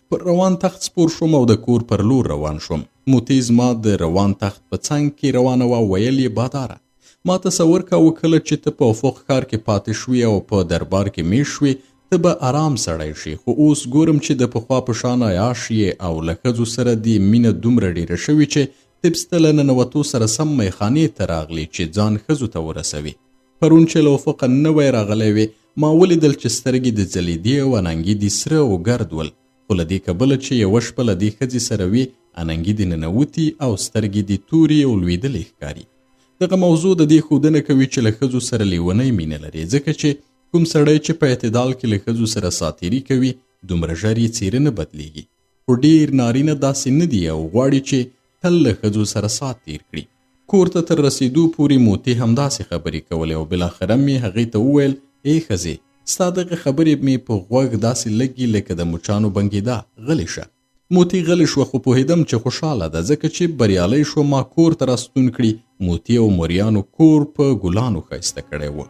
پر روان تخت سپور شوم او د کور پر لور روان شوم. موتی زما د روان تخت په څنګ کې روانه وه. ویل یې باداره، ما تصور کاوه کله چې ته په افق ښار کې پاتې شوې او په دربار کې میشت شوې ته به آرام سړی شي، خو اوس ګورم چې د پخوا په شان عیاش یې او له ښځو سره دې مینه دومره ډېره شوې چې تبس ته له ننوتو سره سم میخانې ته راغلې چې ځان ښځو ته ورسوي. پرون چې له افقه نوی راغلی وې ما ولیدل چې سترګې د ځلېدې او اننګي دې سره او ګرد ول، خو له دې کبله چې یوه شپه له دې ښځې سره وي اننګي دې ننوتي او سترګې دې تورې او لوېدلې ښکاري. دغه موضوع د دې ښودنه کوي چې له ښځو سره لیونۍ مینه لري، ځکه چې کوم سړی چې په اعتدال کې له ښځو سره ساتیري کوي دومره ژر یې څیره نه بدلیږي، خو ډېر نارینه داسې نه دي او غواړي چې تل له ښځو سره سات تیر کړي. کور ته تر رسیدو پورې موتی همداسې خبرې کولې او بالاخره مې هغې ته وویل ای ښځې، ستا دغه خبرې مې په غوږ داسې لګي لکه د مچانو بنګېدا، غلې شه. موتی غلې شوه خو پوهېدم چې خوشحاله ده، ځکه چې بریالی شو ما کور ته راستون کړي. موتی او مریانو کور په ګلانو ښایسته کړی و.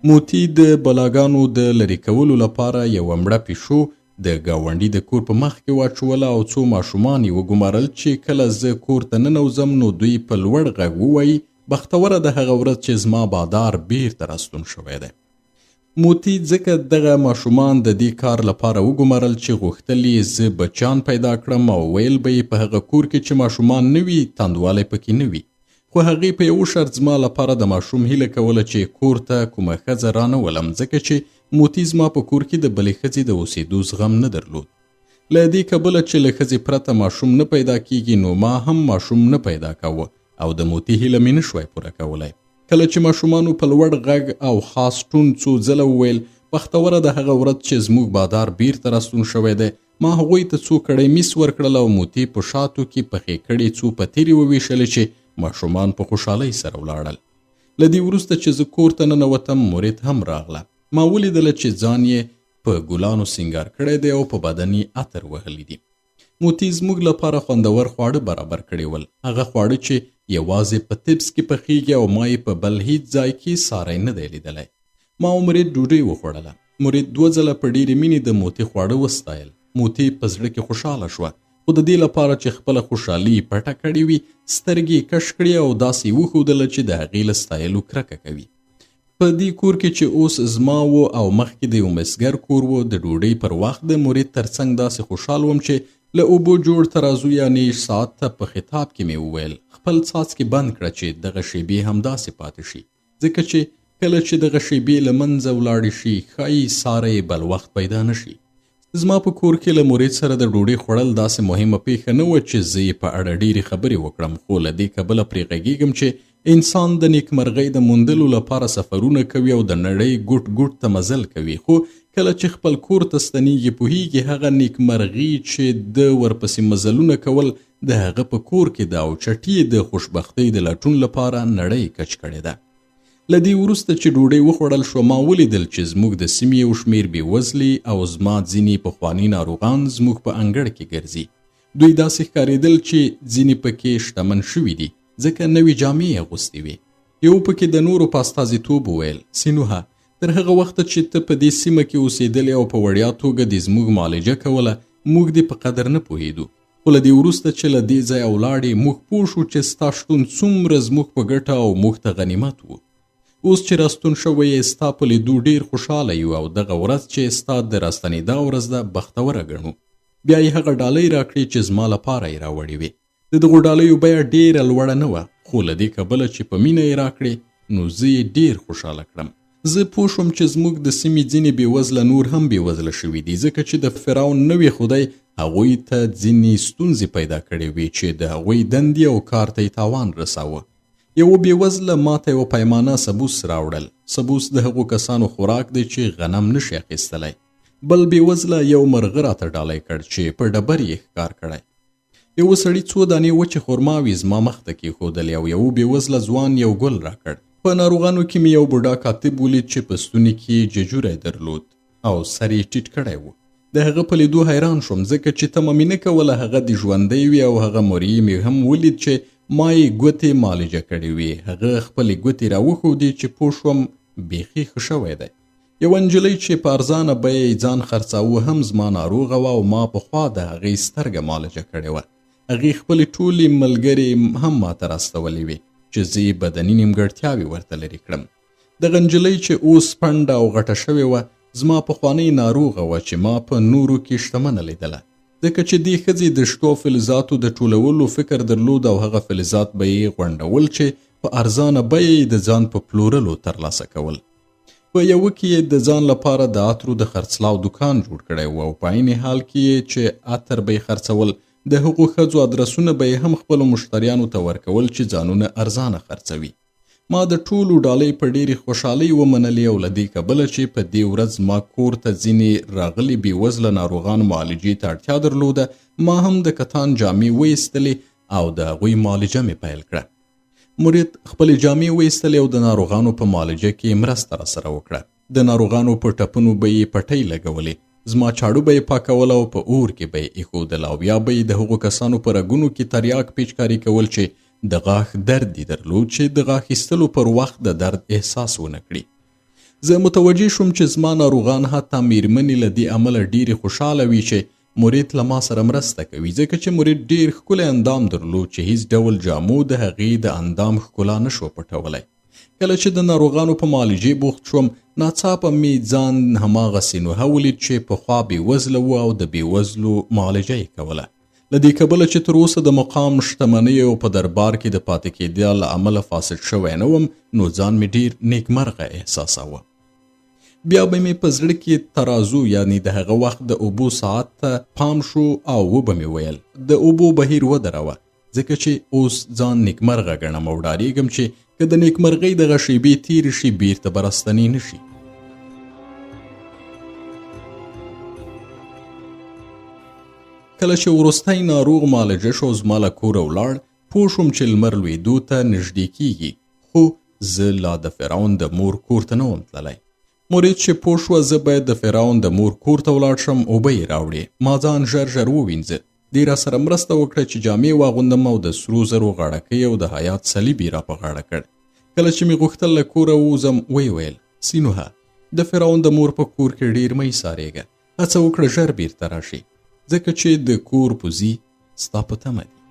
موتی د بلاګانو د لرې کولو لپاره یوه مړه پیشو د ګاونډي د کور په مخ کې واچوله او څو ماشومان یې وګمارل چې کله زه کور ته ننوځم نو دوی په لوړ غږ ووایي بختوره د هغه ورځ چې زما بادار بیرته راستون شوی دی. موتی ځکه دغه ماشومان د دې کار لپاره وګمارل چې غوښتل یې زه بچیان پیدا کړم او ویل به یې په هغه کور کې چې ماشومان نه وي تندوالی پکې نه وي، خو هغې په یو شرط زما لپاره د ماشوم هیله کوله چې کور ته کومه ښځه رانه ولم، ځکه چې موتی زما په کور کې د بلې ښځې د اوسېدو زغم نه درلود. له دې کبله چې له ښځې پرته ماشوم نه پیدا کیږي نو ما هم ماشوم نه پیدا کاوه او د موتی هیله مې نه شوی پوره کولی. کله چې ماشومانو په لوړ غږ او خاص ټون څو ځله وویل بختوره د هغه ورځ چې زموږ بادار بیرته راستون شوی دی، ما هغوی ته څو کړۍ میس ورکړل او موتی په شاتو کې پخې کړي څو پتیرې وویشلې چې ماشومان په خوشحالۍ سره ولاړل. له دې وروسته چې زه کور ته ننوتم مرید هم راغله. ما ولیدله چې ځان یې په ګلانو سینګار کړی دی او په بدن یې عطر وهلی دي. موتی زموږ لپاره خوندور خواړه برابر کړي ول. هغه خواړه چې یوازې په تبس کې پخیږي او ما یې په بل هیڅ ځای کې ساری نه دی لیدلی. ما او مرید ډوډۍ وخوړله. مرید 2 ځله په ډېرې مینې د موتی خواړه وستایل. موتی په زړه کې خوشحاله شوه، خو د دې لپاره چې خپله خوشحالي پټه کړې وي سترګې یې کش کړې او داسې یې وښودله چې د هغې له ستایلو کرکه کوي. په دې کور کې چې اوس زما و او مخکې د یو مسګر کور و، د ډوډۍ پر وخت د مرید ترڅنګ داسې خوشحال وم چې له اوبو جوړ ترازو یعنې ساعت ته په خطاب کې مې وویل خپل څاڅکي بند کړه چې دغه شیبې همداسې پاتې شي، ځکه چې کله چې دغه شیبې له منځه ولاړې شي ښایي ساره یې بل وخت پیدا نه شي. زما په کور کې له مرید سره د ډوډۍ خوړل داسې مهمه پیښه نه وه چې زه یې په اړه ډېرې خبرې وکړم، خو له دې کبله پرې غږېږم چې انسان د نیکمرغۍ د موندلو لپاره سفرونه کوي او د نړۍ ګوټ ګوټ ته مزل کوي، خو کله چې خپل کور ته ستنېږي پوهېږي هغه نیکمرغي چې د ورپسې مزلونه کول د هغه په کور کې ده او چټي د خوشبختۍ د لټون لپاره نړۍ کچ کړې ده. له دې وروسته چې ډوډۍ وخوړل شوه ما ولیدل چې زموږ د سیمې یو شمېر بېوزلي او زما ځینې پخواني ناروغان زموږ په انګړ کې ګرځي. دوی داسې ښکارېدل چې ځینې پکې شتمن شوي دي ځکه نوې جامې یې اغوستې وې. یو پکې د نورو په استازیتوب وویل سینوهه تر هغه وخته چې ته په دې سیمه کې اوسېدلې او په وړیا توګه دې زموږ معالجه کوله موږ دې په قدر نه پوهېدو، خو له دې وروسته چې له دې ځایه ولاړې موږ پوه شو چې ستا شتون څومره زموږ په ګټه او موږ ته غنیمت و. اوس چې راستون شوی یې ستا په لیدو ډېر خوشحاله یو او دغه ورځ چې ستا د راستنېدا ورځ ده بختوره ګڼو. بیا یې هغه ډالۍ راکړې چې زما لپاره یې راوړې وې. د دغو ډالیو بیه ډېره لوړه نه وه، خو له دې کبله چې په مینه یې راکړې نو زه یې ډېر خوشحاله کړم. زه پوه شوم چې زموږ د سیمې ځینې بېوزله نور هم بېوزله شوي دي ځکه چې د فرعون نوی خدای هغوی ته ځینې ستونزې پیدا کړې وې چې د هغوی دندې او کار ته یې تاوان رساوه. یوه بېوزله ماته یوه پیمانه سبوس راوړل. سبوس د هغو کسانو خوراک دی چې غنم نشي اخیستلی. بل بېوزله یو مرغه راته ډالۍ کړ چې په ډبر یې ښکار کړی. یوه سړي 2 دانې وچې خرماوې زما مخ ته کېښودلې او یوه بېوزله ځوان یو ګل راکړ. په ناروغانو کې مې یو بوډا کاتب ولید چې په ستوني کې ججوری درلود او سر یې ټیټ کړی و. د هغه په لیدو حیران شوم ځکه چې تمه مې نه کوله هغه دې ژوندی وي او هغه مرۍ مې هم ولید چې ما یې ګوتې معالجه کړې وې. هغه خپلې ګوتې راوښودې چې پوه شوم بیخي ښه شوی دی. یوه نجلۍ چې په ارزانه بیه یې ځان خرڅاوه هم زما ناروغه وه او ما پخوا د هغې سترګه معالجه کړې وه. هغې خپلې ټولې ملګرې هم ماته راستولې وې چې زه یې بدني نیمګړتیاوې ورته لرې کړم. دغه نجلۍ چې اوس پنډه او غټه شوې وه زما پخوانۍ ناروغه وه چې ما په نورو کې شتمنه لیدله ځکه چې دې ښځې د شتو فلزاتو د ټولولو فکر درلود او هغه فلزات به یې غونډول چې په ارزانه بیه یې د ځان په پلورلو ترلاسه کول. په یوه کې یې د ځان لپاره د عطرو د خرڅلاو دکان جوړ کړی و او په عین حال کې یې چې عطر به یې خرڅول د هغو ښځو ادرسونه به یې هم خپلو مشتریانو ته ورکول چې ځانونه ارزانه خرڅوي. ما د ټولو ډالۍ په ډېرې خوشحالۍ ومنلې او له دې کبله چې په دې ورځ ما کور ته ځینې راغلي بېوزله ناروغانو معالجې ته اړتیا درلوده ما هم د کتان جامې وایستلې او د هغوی معالجه مې پیل کړه. مرید خپلې جامې وایستلې او د ناروغانو په معالجه کې مرسته راسره وکړه. د ناروغانو په ټپونو به یې پټۍ لګولې. زما چاړو به یې پاکول او په اور کې به یې ایښودل او بیا به یې د هغو کسانو په رګونو کې تریاک پیچکاري کول چې د غاښ درد یې درلود چې د غاښ ایستلو پر وخت د درد احساس ونه کړي. زه متوجه شوم چې زما ناروغان حتی میرمنې له دې امله ډېرې خوشحاله وي چې مرید له ما سره مرسته کوي ځکه چې مرید ډېر ښکلی اندام درلود چې هیڅ ډول جامو د هغې د اندام ښکلا نه شوه پټولی. کله چې د ناروغانو په معالجې بوخت شوم ناڅاپه مې ځان هماغسې نوحه ولید چې پخوا بېوزله و او د بېوزلو معالجه یې کوله. له دې کبله چې تر اوسه د مقام شتمنۍ او په دربار کې د پاتې کېدیا له امله فاسد شوی نه وم نو ځان مې ډېر نیکمرغه احساساوه. بیا به مې په زړه کې ترازو یعنی د هغه وخت د اوبو ساعت ته پام شو او وبه مې ویل د اوبو بهیر ودروه ځکه چې اوس ځان نیکمرغه ګڼم او ډارېږم چې که د نیکمرغۍ دغه شیبې تېرې شي بیرته به راستنې نه شي. کله چې وروستی ناروغ معالجه شو زما له کوره ولاړ پوه شوم چې لمر لوېدو ته نږدې کېږي خو زه لا د فرعون د مور کور ته نه وم تللی. مرید چې پوه شوه زه باید د فرعون د مور کور ته ولاړ شم اوبه یې راوړې. ما ځان ژر ژر ووینځه. دې را سره مرسته وکړه چې جامې واغوندم او د سرو زرو غاړکۍ او د حیات صلیب یې را په غاړه کړ. کله چې مې غوښتل له کوره ووځم ویې ویل سینوهه د فرعون د مور په کور کې ډېر مه ایسارېږه، هڅه وکړه ژر بیرته راشي ځکه چې د کور پوزي ستا په تمه دي.